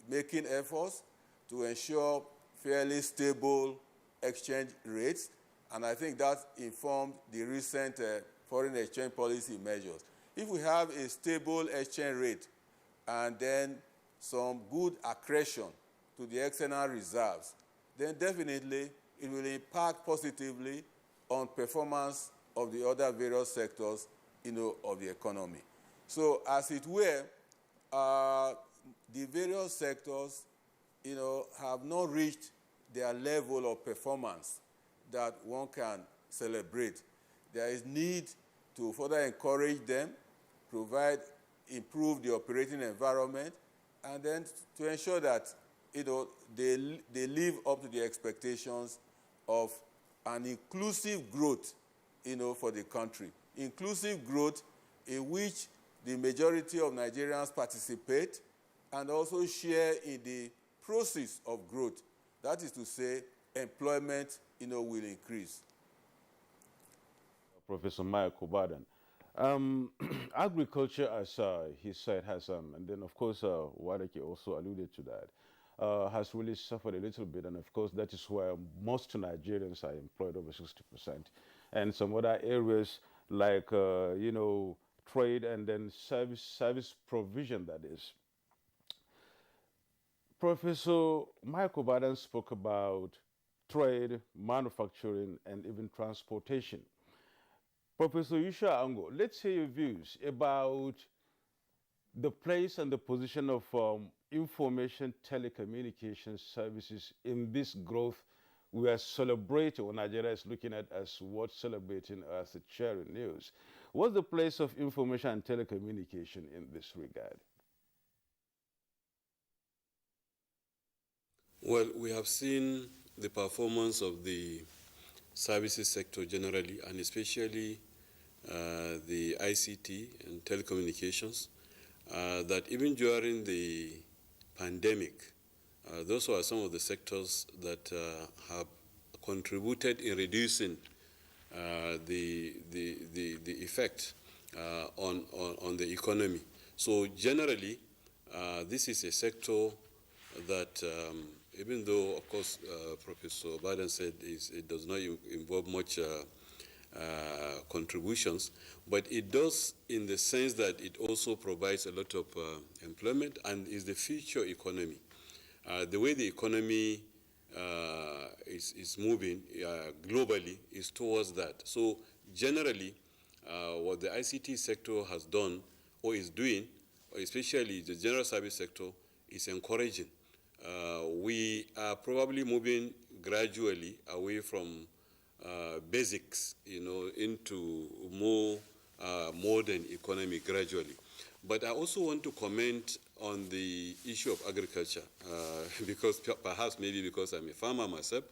making efforts to ensure fairly stable exchange rates, and I think that informed the recent foreign exchange policy measures. If we have a stable exchange rate and then some good accretion to the external reserves, then definitely it will impact positively on performance of the other various sectors, of the economy. So as it were, the various sectors, have not reached their level of performance that one can celebrate. There is need to further encourage them, improve the operating environment, and then to ensure that, they live up to the expectations of an inclusive growth, for the country. Inclusive growth in which the majority of Nigerians participate and also share in the process of growth. That is to say, employment, will increase. Professor Michael Baden. Agriculture, as he said, has, and then of course, Wadaki also alluded to that, has really suffered a little bit, and of course, that is why most Nigerians are employed, over 60%. And some other areas like, trade and then service provision, that is. Professor Michael Baden spoke about trade, manufacturing, and even transportation. Professor Yusha Ango, let's hear your views about the place and the position of information telecommunication services in this growth we are celebrating, or Nigeria is looking at as what celebrating as a sharing news. What's the place of information and telecommunication in this regard? Well, we have seen the performance of the services sector generally, and especially the ICT and telecommunications, that even during the pandemic, those are some of the sectors that have contributed in reducing the effect on the economy. So generally, this is a sector that, even though, of course, Professor Baden said it does not involve much contributions, but it does in the sense that it also provides a lot of employment and is the future economy. The way the economy is moving globally is towards that. So generally, what the ICT sector has done or is doing, especially the general service sector, is encouraging. We are probably moving gradually away from basics, into more modern economy gradually. But I also want to comment on the issue of agriculture, because perhaps maybe because I'm a farmer myself,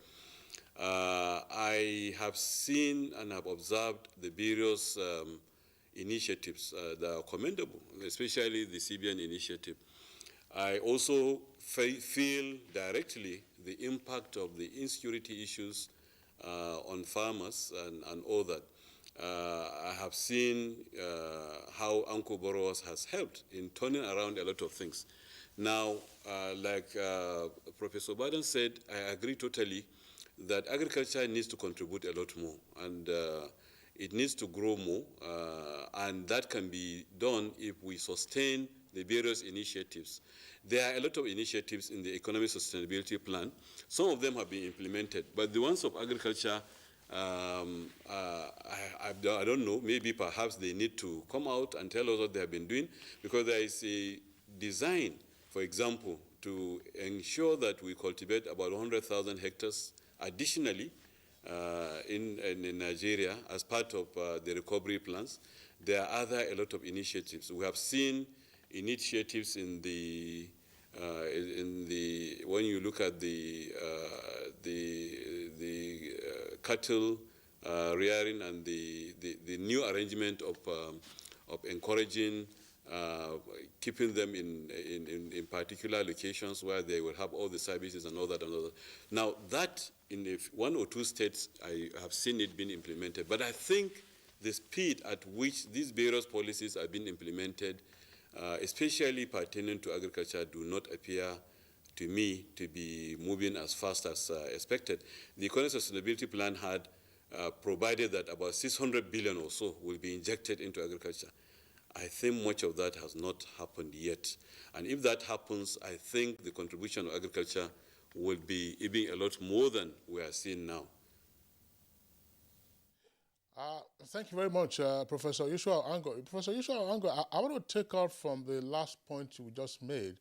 I have seen and have observed the various initiatives that are commendable, especially the CBN initiative. I also feel directly the impact of the insecurity issues on farmers and all that. I have seen how Anko Borrowers has helped in turning around a lot of things. Now, like Professor Baden said, I agree totally that agriculture needs to contribute a lot more, and it needs to grow more, and that can be done if we sustain the various initiatives. There are a lot of initiatives in the Economic Sustainability Plan. Some of them have been implemented, but the ones of agriculture, I don't know, maybe perhaps they need to come out and tell us what they have been doing, because there is a design, for example, to ensure that we cultivate about 100,000 hectares additionally in Nigeria as part of the recovery plans. There are a lot of initiatives. We have seen initiatives in the when you look at the cattle rearing and the new arrangement of encouraging keeping them in particular locations where they will have all the services and all that and all that. Now that in one or two states I have seen it being implemented, but I think the speed at which these various policies are being implemented, especially pertaining to agriculture, do not appear to me to be moving as fast as expected. The Economic Sustainability Plan had provided that about 600 billion or so will be injected into agriculture. I think much of that has not happened yet. And if that happens, I think the contribution of agriculture will be even a lot more than we are seeing now. Thank you very much, Professor Yusha Ango. Professor Yusha Ango, I want to take out from the last point you just made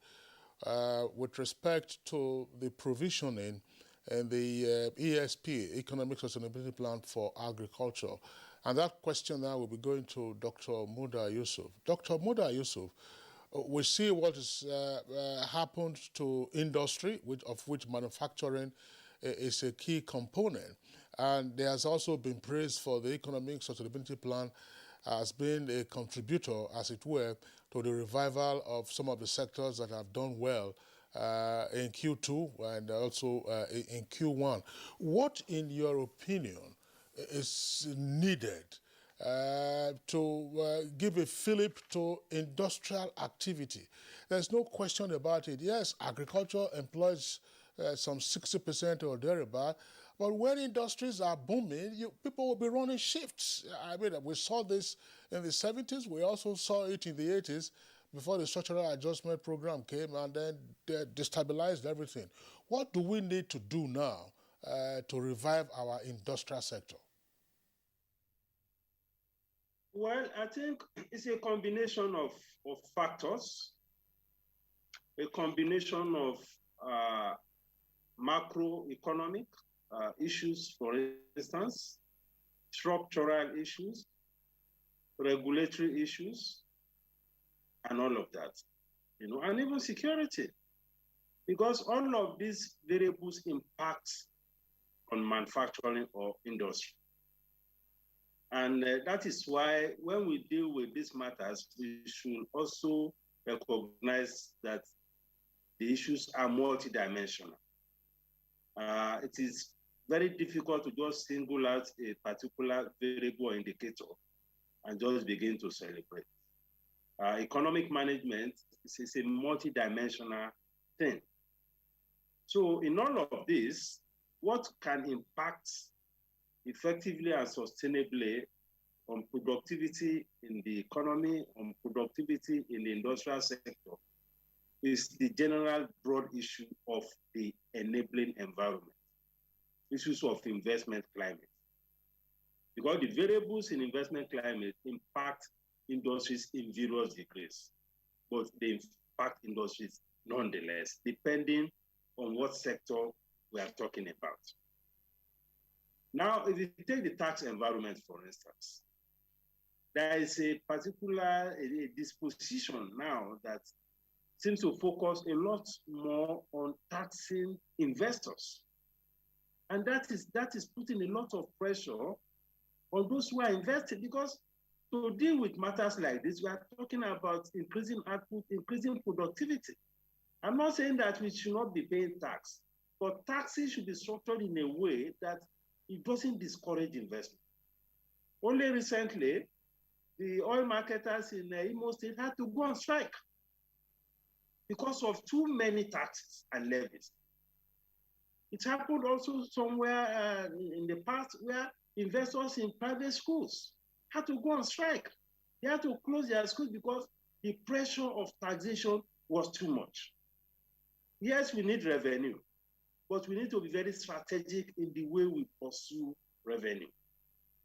with respect to the provisioning and the ESP, Economic Sustainability Plan for Agriculture. And that question now will be going to Dr. Muda Yusuf. Dr. Muda Yusuf, we see what has happened to industry, of which manufacturing is a key component. And there has also been praise for the Economic Sustainability Plan as being a contributor, as it were, to the revival of some of the sectors that have done well in Q2 and also in Q1. What, in your opinion, is needed to give a fillip to industrial activity? There's no question about it. Yes, agriculture employs some 60% or thereabout, but when industries are booming, people will be running shifts. I mean, we saw this in the 70s. We also saw it in the 80s before the structural adjustment program came and then destabilized everything. What do we need to do now to revive our industrial sector? Well, I think it's a combination of factors, a combination of macroeconomic issues, for instance, structural issues, regulatory issues, and all of that, and even security, because all of these variables impact on manufacturing or industry. And that is why when we deal with these matters, we should also recognize that the issues are multidimensional. It is very difficult to just single out a particular variable or indicator and just begin to celebrate. Economic management is a multidimensional thing. So in all of this, what can impact effectively and sustainably on productivity in the economy, on productivity in the industrial sector, is the general broad issue of the enabling environment, issues of investment climate. Because the variables in investment climate impact industries in various degrees, but they impact industries nonetheless, depending on what sector we are talking about. Now, if you take the tax environment, for instance, there is a particular disposition now that seems to focus a lot more on taxing investors. And that is putting a lot of pressure on those who are investing, because to deal with matters like this, we are talking about increasing output, increasing productivity. I'm not saying that we should not be paying tax, but taxes should be structured in a way that it doesn't discourage investment. Only recently, the oil marketers in Imo State had to go on strike because of too many taxes and levies. It happened also somewhere in the past where investors in private schools had to go on strike. They had to close their schools because the pressure of taxation was too much. Yes, we need revenue, but we need to be very strategic in the way we pursue revenue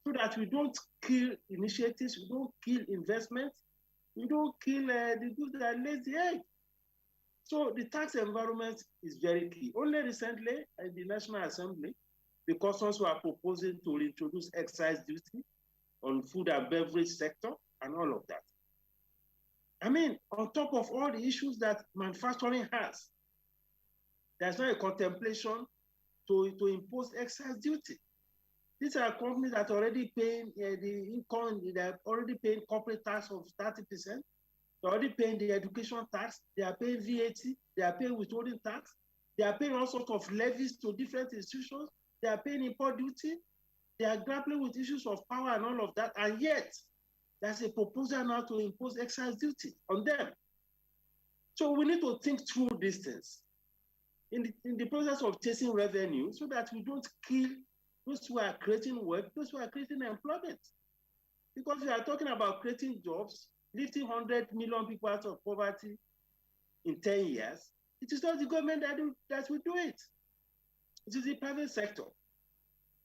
so that we don't kill initiatives, we don't kill investments, we don't kill the goods that lays the egg. So the tax environment is very key. Only recently, in the National Assembly, the customs were proposing to introduce excise duty on food and beverage sector and all of that. I mean, on top of all the issues that manufacturing has, there's not a contemplation to impose excise duty. These are companies that are already paying the income, they're already paying corporate tax of 30%. They're already paying the education tax, they are paying VAT, they are paying withholding tax, they are paying all sorts of levies to different institutions, they are paying import duty, they are grappling with issues of power and all of that, and yet there's a proposal now to impose excise duty on them. So we need to think through these things in the process of chasing revenue so that we don't kill those who are creating work, those who are creating employment. Because we are talking about creating jobs, lifting 100 million people out of poverty in 10 years. It is not the government that will do it. It is the private sector.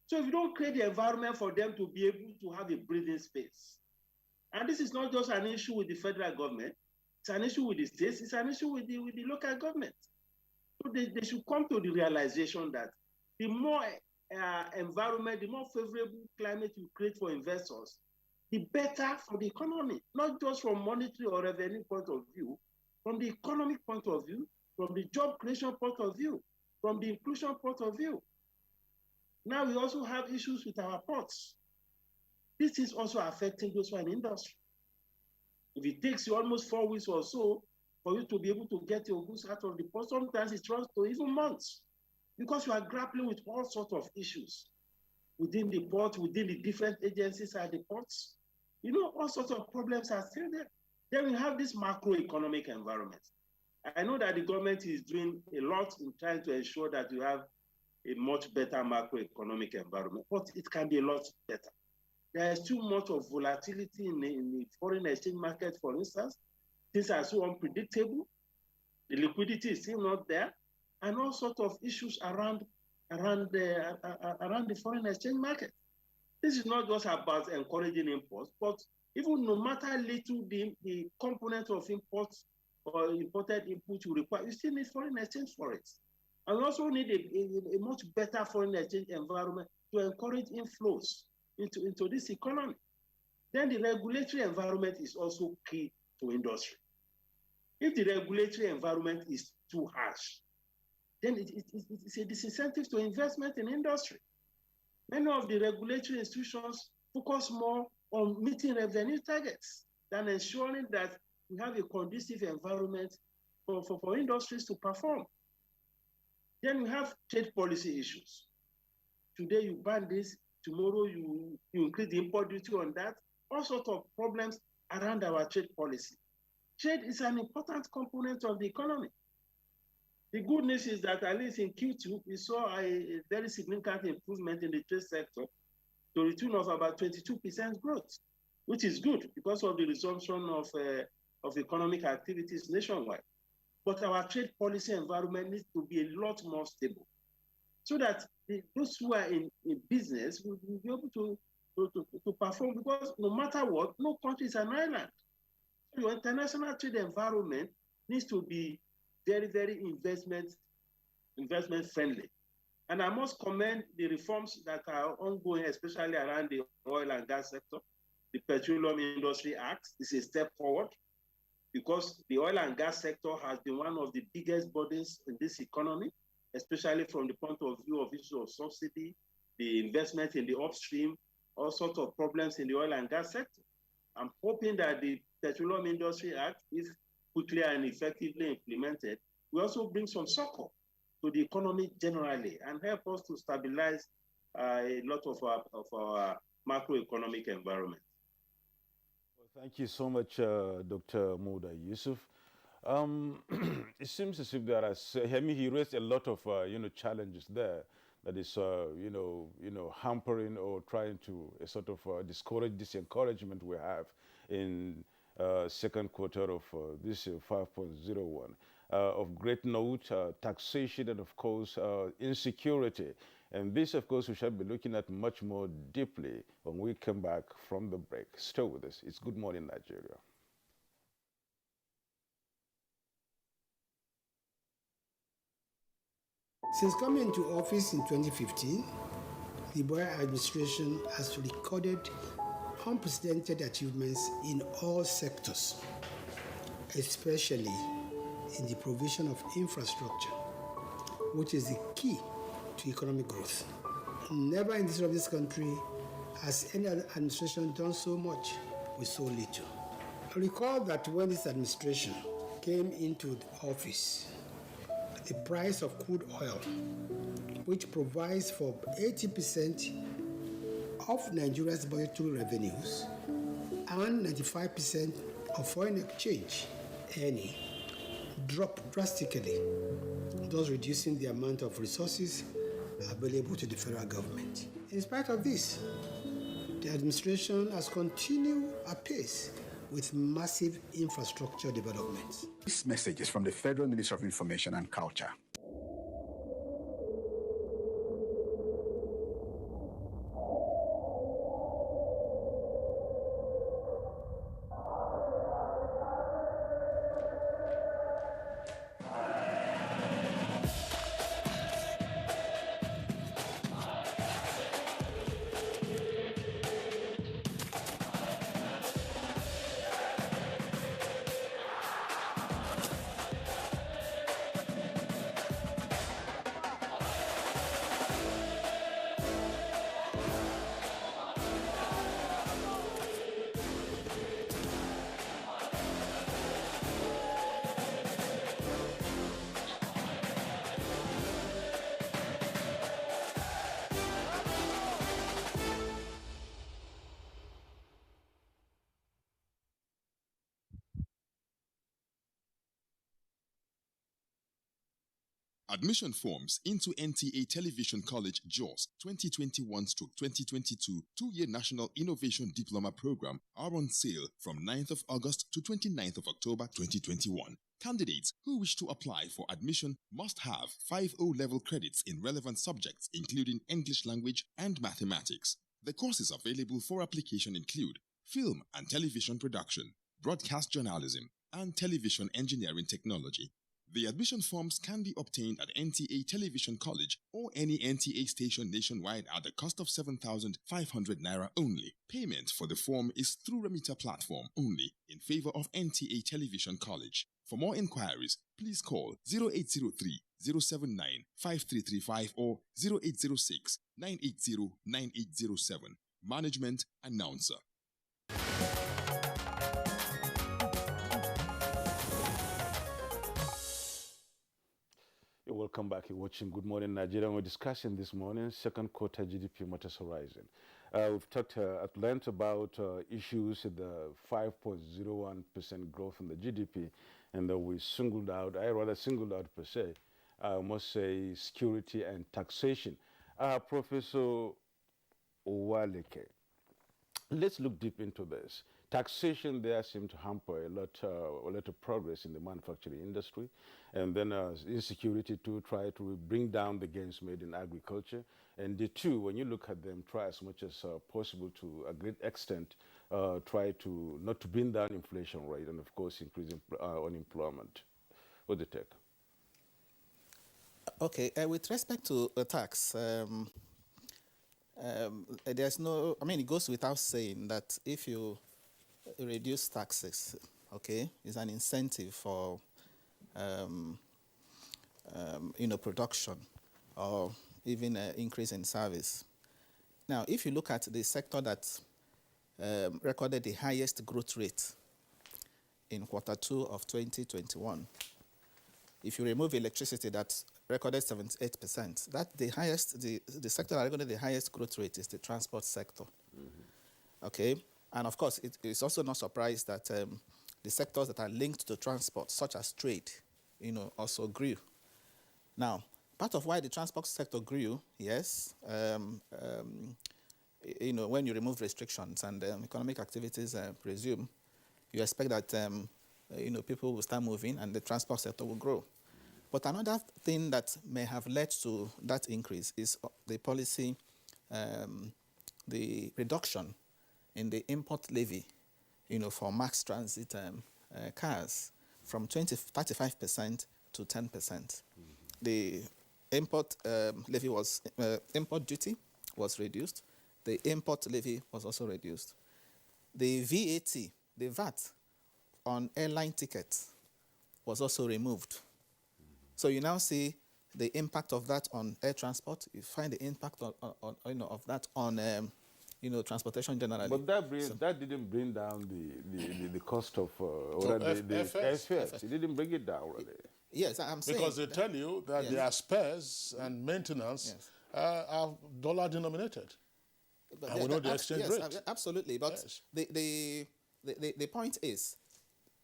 So if you don't create the environment for them to be able to have a breathing space, and this is not just an issue with the federal government, it's an issue with the states, it's an issue with the local government. So they should come to the realization that the more environment, the more favorable climate you create for investors, the better for the economy, not just from monetary or revenue point of view, from the economic point of view, from the job creation point of view, from the inclusion point of view. Now we also have issues with our ports. This is also affecting those who are in industry. If it takes you almost 4 weeks or so for you to be able to get your goods out of the port, sometimes it runs to even months because you are grappling with all sorts of issues within the port, within the different agencies at the ports. All sorts of problems are still there. Then we have this macroeconomic environment. I know that the government is doing a lot in trying to ensure that you have a much better macroeconomic environment, but it can be a lot better. There is too much of volatility in the foreign exchange market, for instance. Things are so unpredictable. The liquidity is still not there, and all sorts of issues around the foreign exchange market. This is not just about encouraging imports, but even no matter little the component of imports or imported input you require, you still need foreign exchange for it. And we also need a much better foreign exchange environment to encourage inflows into this economy. Then the regulatory environment is also key to industry. If the regulatory environment is too harsh, then it's a disincentive to investment in industry. Many of the regulatory institutions focus more on meeting revenue targets than ensuring that we have a conducive environment for industries to perform. Then we have trade policy issues. Today you ban this, tomorrow you increase the import duty on that, all sorts of problems around our trade policy. Trade is an important component of the economy. The good news is that at least in Q2, we saw a very significant improvement in the trade sector to the tune of about 22% growth, which is good because of the resumption of economic activities nationwide. But our trade policy environment needs to be a lot more stable so that those who are in business will be able to perform, because no matter what, no country is an island. So your international trade environment needs to be very, very investment friendly. And I must commend the reforms that are ongoing, especially around the oil and gas sector. The Petroleum Industry Act is a step forward because the oil and gas sector has been one of the biggest burdens in this economy, especially from the point of view of issue of subsidy, the investment in the upstream, all sorts of problems in the oil and gas sector. I'm hoping that the Petroleum Industry Act, if quickly and effectively implemented, will also bring some succor to the economy generally and help us to stabilize a lot of our macroeconomic environment. Well, thank you so much, Dr. Mouda Yusuf. It seems as if there are, he raised a lot of challenges there that is hampering or trying to sort of discourage this encouragement we have in second quarter of this year, 5.01. Of great note, taxation and of course insecurity. And this, of course, we shall be looking at much more deeply when we come back from the break. Stay with us. It's Good Morning Nigeria. Since coming into office in 2015, the Buhari administration has recorded unprecedented achievements in all sectors, especially in the provision of infrastructure, which is the key to economic growth. Never in the history of this country has any administration done so much with so little. I recall that when this administration came into the office, the price of crude oil, which provides for 80% of Nigeria's budgetary revenues and 95% of foreign exchange earning, dropped drastically, thus reducing the amount of resources available to the federal government. In spite of this, the administration has continued apace with massive infrastructure developments. This message is from the Federal Ministry of Information and Culture. Admission forms into NTA Television College JOS 2021-2022 2-year National Innovation Diploma Program are on sale from 9th of August to 29th of October 2021. Candidates who wish to apply for admission must have 5 O-level credits in relevant subjects including English language and mathematics. The courses available for application include film and television production, broadcast journalism, and television engineering technology. The admission forms can be obtained at NTA Television College or any NTA station nationwide at the cost of 7,500 naira only. Payment for the form is through remitter platform only in favor of NTA Television College. For more inquiries, please call 0803 079 5335 or 0806 980 9807. Management Announcer. You're welcome back. You're watching Good Morning Nigeria. We're discussing this morning second quarter GDP Matters Horizon. We've talked at length about issues in the 5.01% growth in the GDP, and that we singled out, I rather singled out per se, I must say security and taxation. Professor Owaleke, let's look deep into this. Taxation there seems to hamper a lot of progress in the manufacturing industry, and then insecurity to try to bring down the gains made in agriculture. And the two, when you look at them, try as much as possible to a great extent, try to not to bring down inflation rate and of course increasing unemployment. What do you take? Okay, with respect to the tax, there's no, I mean, it goes without saying that if you reduce taxes, okay, it's an incentive for, production or even an increase in service. Now, if you look at the sector that recorded the highest growth rate in Q2 of 2021, if you remove electricity, that recorded 78%. That the highest, the sector that recorded the highest growth rate is the transport sector. Mm-hmm. Okay, and of course, it's also no surprise that the sectors that are linked to transport, such as trade, also grew. Now, part of why the transport sector grew, yes, when you remove restrictions and economic activities resume, you expect that people will start moving and the transport sector will grow. But another thing that may have led to that increase is the policy, the reduction in the import levy, for mass transit cars from 35% to 10%. Mm-hmm. The import levy was, import duty was reduced. The import levy was also reduced. The VAT, the VAT on airline tickets was also removed. So you now see the impact of that on air transport. You find the impact of that on transportation generally. But that didn't bring down the cost of airfares. It didn't bring it down really. Yes, I'm saying because they tell you that yes. their spares and maintenance are dollar denominated. But and we know the exchange rate. Absolutely. But yes. the point is,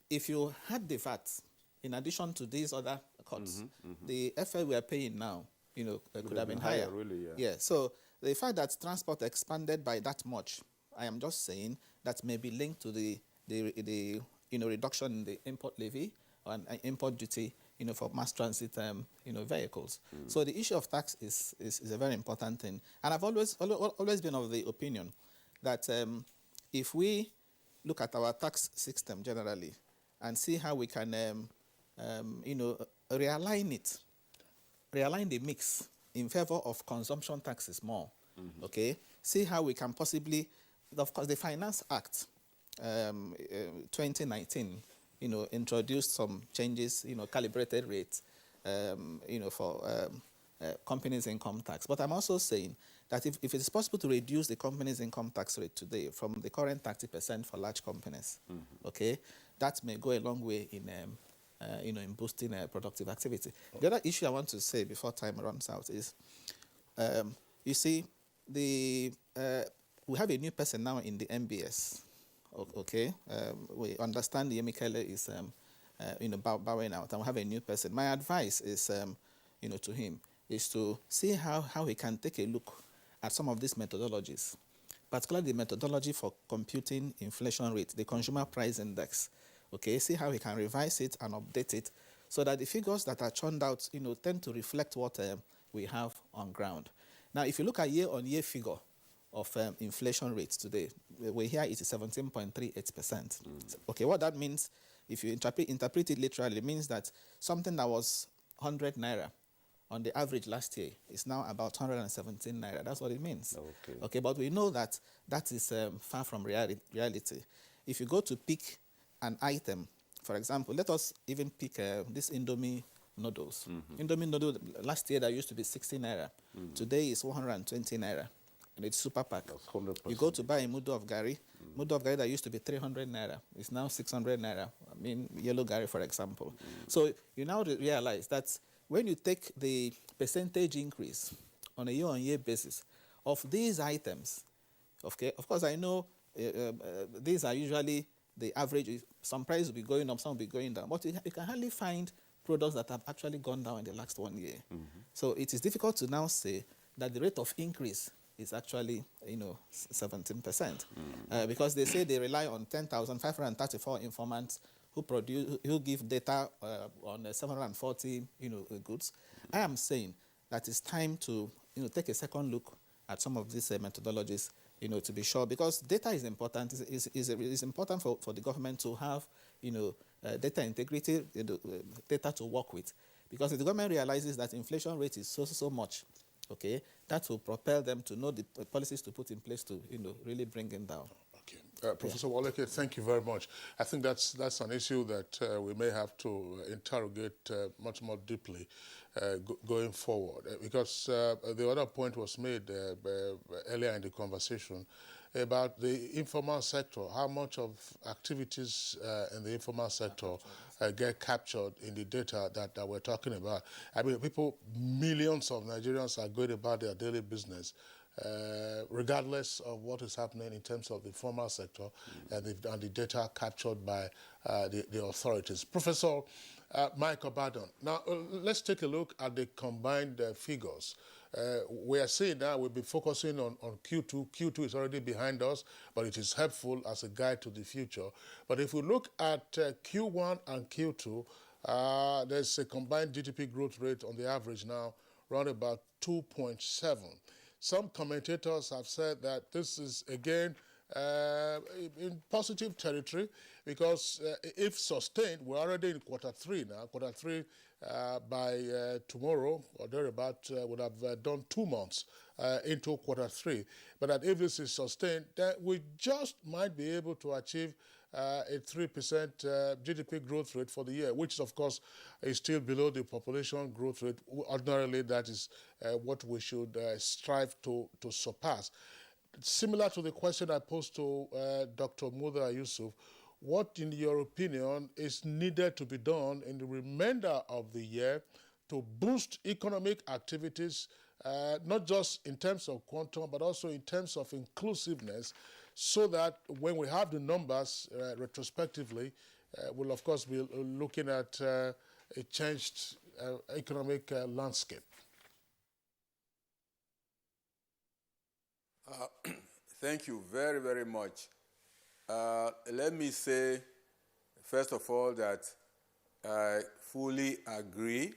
if you had the VAT, in addition to these other cuts, the fare we are paying now, could have been higher. Really, yeah. So the fact that transport expanded by that much, I am just saying that may be linked to the reduction in the import levy and import duty, for mass transit, vehicles. So the issue of tax is a very important thing. And I've always been of the opinion that if we look at our tax system generally and see how we can, realign the mix in favor of consumption taxes more, okay? See how we can possibly, of course, the Finance Act 2019, introduced some changes, calibrated rates, for companies' income tax. But I'm also saying that if it is possible to reduce the company's income tax rate today from the current 30% for large companies, okay, that may go a long way in, in boosting productive activity. The other issue I want to say before time runs out is, you see, we have a new person now in the MBS. Okay, we understand the Yemikele is, bowing out, and we have a new person. My advice is, to him, is to see how he can take a look at some of these methodologies, particularly the methodology for computing inflation rate, the consumer price index. Okay, see how he can revise it and update it so that the figures that are churned out, tend to reflect what we have on ground. Now, if you look at year-on-year figure of inflation rates today. We hear it is 17.38%. Okay, what that means, if you interpret it literally, it means that something that was 100 naira on the average last year is now about 117 naira. That's what it means. Okay, but we know that that is far from reality. If you go to pick an item, for example, let us even pick this Indomie noodles. Indomie noodle last year that used to be 60 naira. Today is 120 naira. And it's super pack. You go to buy a mudu of gari. Mudu of gari that used to be 300 naira is now 600 naira. I mean, yellow gari, for example. So you now realize that when you take the percentage increase on a year-on-year basis of these items, okay, of course I know these are usually the average. Some price will be going up, some will be going down. But you can hardly find products that have actually gone down in the last 1 year. So it is difficult to now say that the rate of increase is actually, 17%. Because they say they rely on 10,534 informants who give data on 740, goods. I am saying that it's time to, take a second look at some of these methodologies, to be sure, because data is important. It's important for the government to have, data integrity, data to work with. Because if the government realizes that inflation rate is so much, okay, that will propel them to know the policies to put in place to, really bring it down. Okay. Professor Waleke, thank you very much. I think that's an issue that we may have to interrogate much more deeply going forward. Because the other point was made earlier in the conversation about the informal sector, how much of activities in the informal sector get captured in the data that we're talking about. I mean, millions of Nigerians are going about their daily business, regardless of what is happening in terms of the formal sector and the data captured by the authorities. Professor Mike Obadon, now let's take a look at the combined figures. We are seeing now we'll be focusing on Q2. Q2 is already behind us, but it is helpful as a guide to the future. But if we look at Q1 and Q2, there's a combined GDP growth rate on the average now around about 2.7. Some commentators have said that this is, again, in positive territory because if sustained, we're already in quarter three now. Quarter three by tomorrow or thereabout would have done 2 months into quarter three. But that if this is sustained, that we just might be able to achieve a 3% GDP growth rate for the year, which of course is still below the population growth rate. Ordinarily, that is what we should strive to surpass. Similar to the question I posed to Dr. Muda Yusuf, what, in your opinion, is needed to be done in the remainder of the year to boost economic activities, not just in terms of quantum, but also in terms of inclusiveness, so that when we have the numbers retrospectively, we'll, of course, be looking at a changed economic landscape? Thank you very, very much. Let me say, first of all, that I fully agree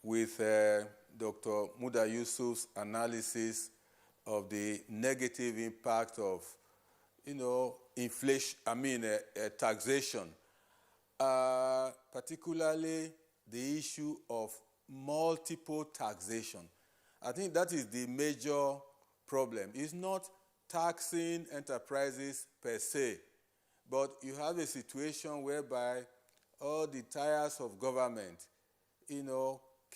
with Dr. Muda Yusuf's analysis of the negative impact of, inflation, taxation, particularly the issue of multiple taxation. I think that is the major problem. It's not taxing enterprises per se, but you have a situation whereby all the tiers of government,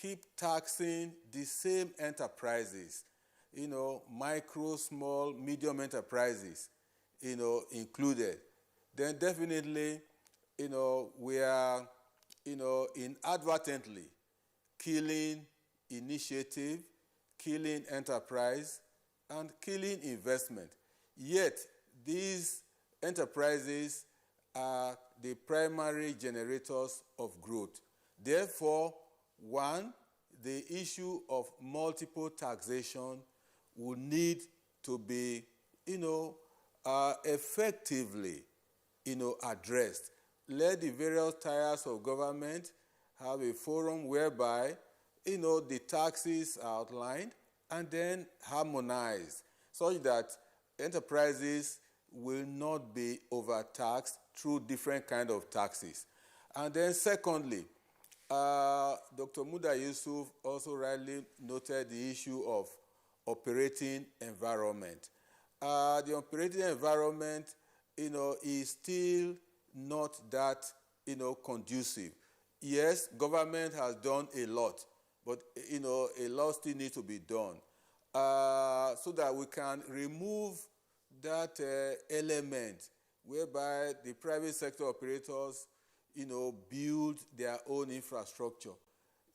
keep taxing the same enterprises, micro, small, medium enterprises, included. Then definitely, we are, inadvertently killing initiative, killing enterprise, and killing investment. Yet, these enterprises are the primary generators of growth. Therefore, one, the issue of multiple taxation will need to be, effectively, addressed. Let the various tiers of government have a forum whereby, the taxes are outlined and then harmonized, such that enterprises will not be overtaxed through different kind of taxes. And then secondly, Dr. Muda Yusuf also rightly noted the issue of operating environment. The operating environment, is still not that, conducive. Yes, government has done a lot, but, a lot still needs to be done so that we can remove that element whereby the private sector operators, build their own infrastructure.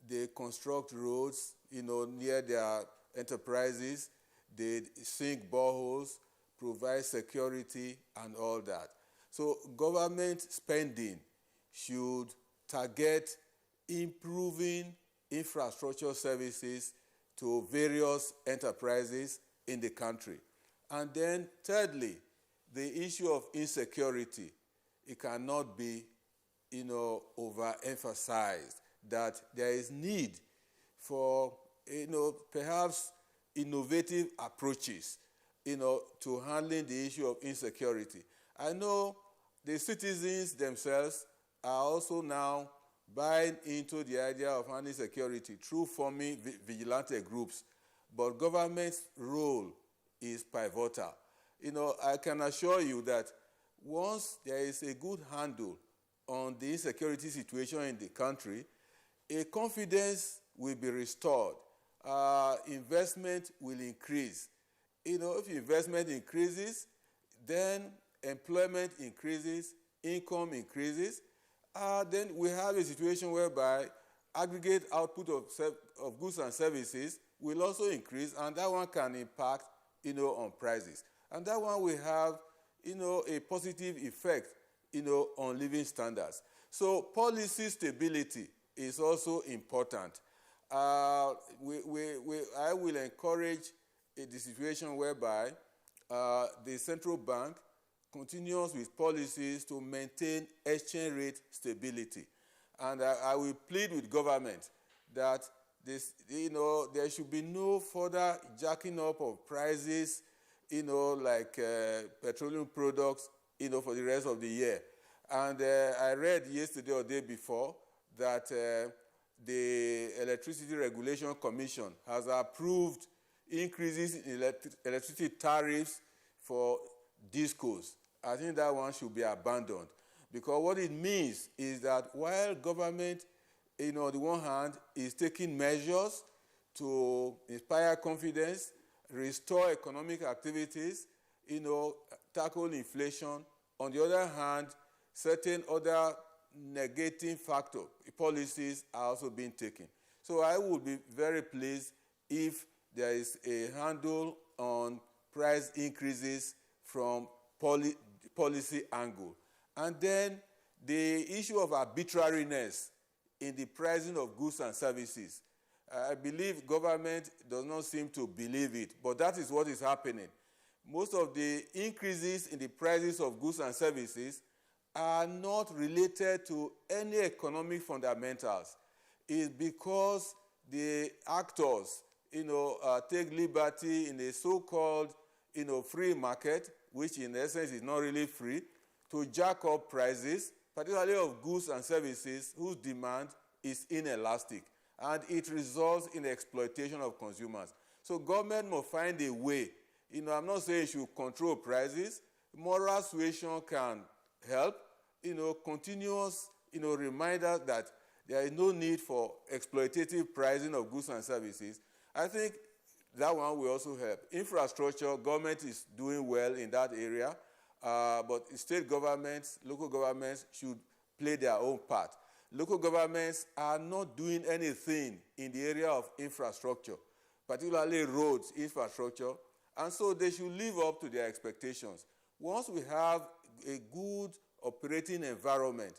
They construct roads, near their enterprises. They sink boreholes, provide security, and all that. So government spending should target improving infrastructure services to various enterprises in the country. And then thirdly, the issue of insecurity. It cannot be, overemphasized that there is need for, perhaps innovative approaches, to handling the issue of insecurity. I know the citizens themselves are also now buying into the idea of handling security through forming vigilante groups, but government's role is pivotal. I can assure you that once there is a good handle on the insecurity situation in the country, a confidence will be restored. Investment will increase. If investment increases, then employment increases, income increases, then we have a situation whereby aggregate output of goods and services will also increase, and that one can impact, on prices. And that one will have, a positive effect, on living standards. So policy stability is also important. I will encourage the situation whereby the central bank continues with policies to maintain exchange rate stability. And I will plead with government that there should be no further jacking up of prices, like petroleum products, for the rest of the year. And I read yesterday or day before that the Electricity Regulation Commission has approved increases in electricity tariffs for discos. I think that one should be abandoned, because what it means is that while government, on the one hand, is taking measures to inspire confidence, restore economic activities, tackle inflation, on the other hand, certain other negating factor policies are also being taken. So I would be very pleased if there is a handle on price increases from policy angle. And then the issue of arbitrariness in the pricing of goods and services. I believe government does not seem to believe it, but that is what is happening. Most of the increases in the prices of goods and services are not related to any economic fundamentals. It's because the actors, take liberty in a so-called, free market, which in essence is not really free, to jack up prices, particularly of goods and services whose demand is inelastic, and it results in exploitation of consumers. So government must find a way. I'm not saying it should control prices. Moral suasion can help. Continuous, reminder that there is no need for exploitative pricing of goods and services. I think that one will also help. Infrastructure, government is doing well in that area, but state governments, local governments should play their own part. Local governments are not doing anything in the area of infrastructure, particularly roads infrastructure, and so they should live up to their expectations. Once we have a good operating environment,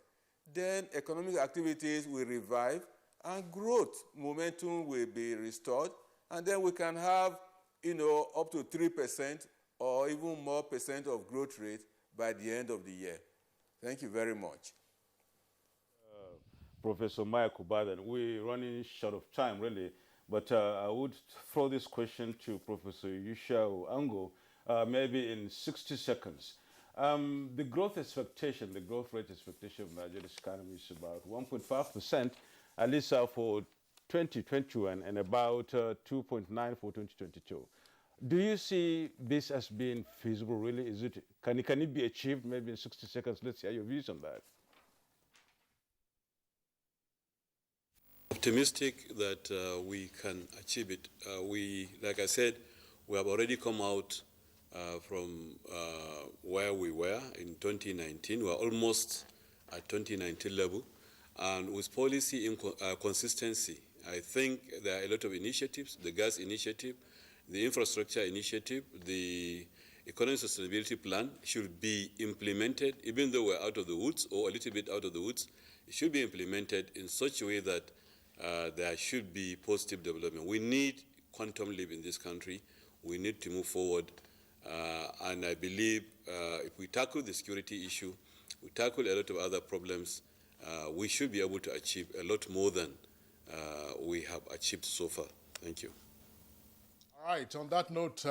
then economic activities will revive and growth momentum will be restored, and then we can have, up to 3% or even more percent of growth rate by the end of the year. Thank you very much. Professor Michael Baden, we're running short of time, really, but I would throw this question to Professor Yushao Ango. maybe in 60 seconds. The growth expectation, the growth rate expectation of Nigeria's economy is about 1.5%, at least for 2021, and about 2.9 for 2022. Do you see this as being feasible, really? Can it be achieved maybe in 60 seconds? Let's hear your views on that. Optimistic that we can achieve it. Like I said, we have already come out from where we were in 2019. We're almost at 2019 level. And with policy consistency, I think there are a lot of initiatives, the gas initiative, the infrastructure initiative, the economic sustainability plan should be implemented, even though we're out of the woods or a little bit out of the woods. It should be implemented in such a way that there should be positive development. We need quantum leap in this country. We need to move forward. And I believe if we tackle the security issue, we tackle a lot of other problems, we should be able to achieve a lot more than we have achieved so far. Thank you. All right, on that note,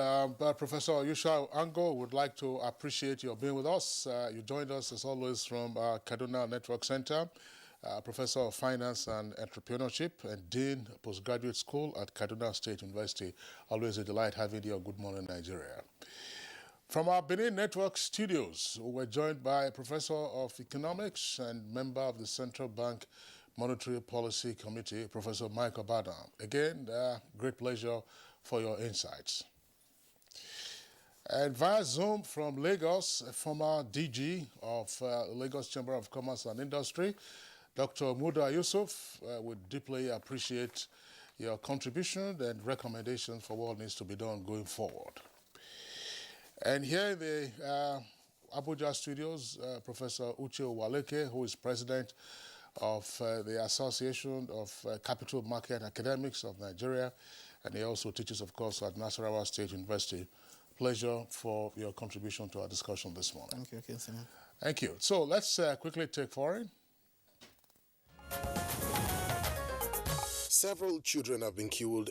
Professor Yusha Ango would like to appreciate your being with us. You joined us, as always, from Kaduna Network Center, Professor of Finance and Entrepreneurship and Dean Postgraduate School at Kaduna State University. Always a delight having you on Good Morning Nigeria. From our Benin Network studios, we're joined by a Professor of Economics and member of the Central Bank Monetary Policy Committee, Professor Michael Badam. Again, great pleasure for your insights. And via Zoom from Lagos, a former DG of Lagos Chamber of Commerce and Industry, Dr. Muda Yusuf, would deeply appreciate your contribution and recommendations for what needs to be done going forward. And here in the Abuja studios, Professor Uche Waleke, who is president of the Association of Capital Market Academics of Nigeria, and he also teaches, of course, at Nasarawa State University. Pleasure for your contribution to our discussion this morning. Thank you, Kinsey. Thank you. So let's quickly take foreign. Several children have been killed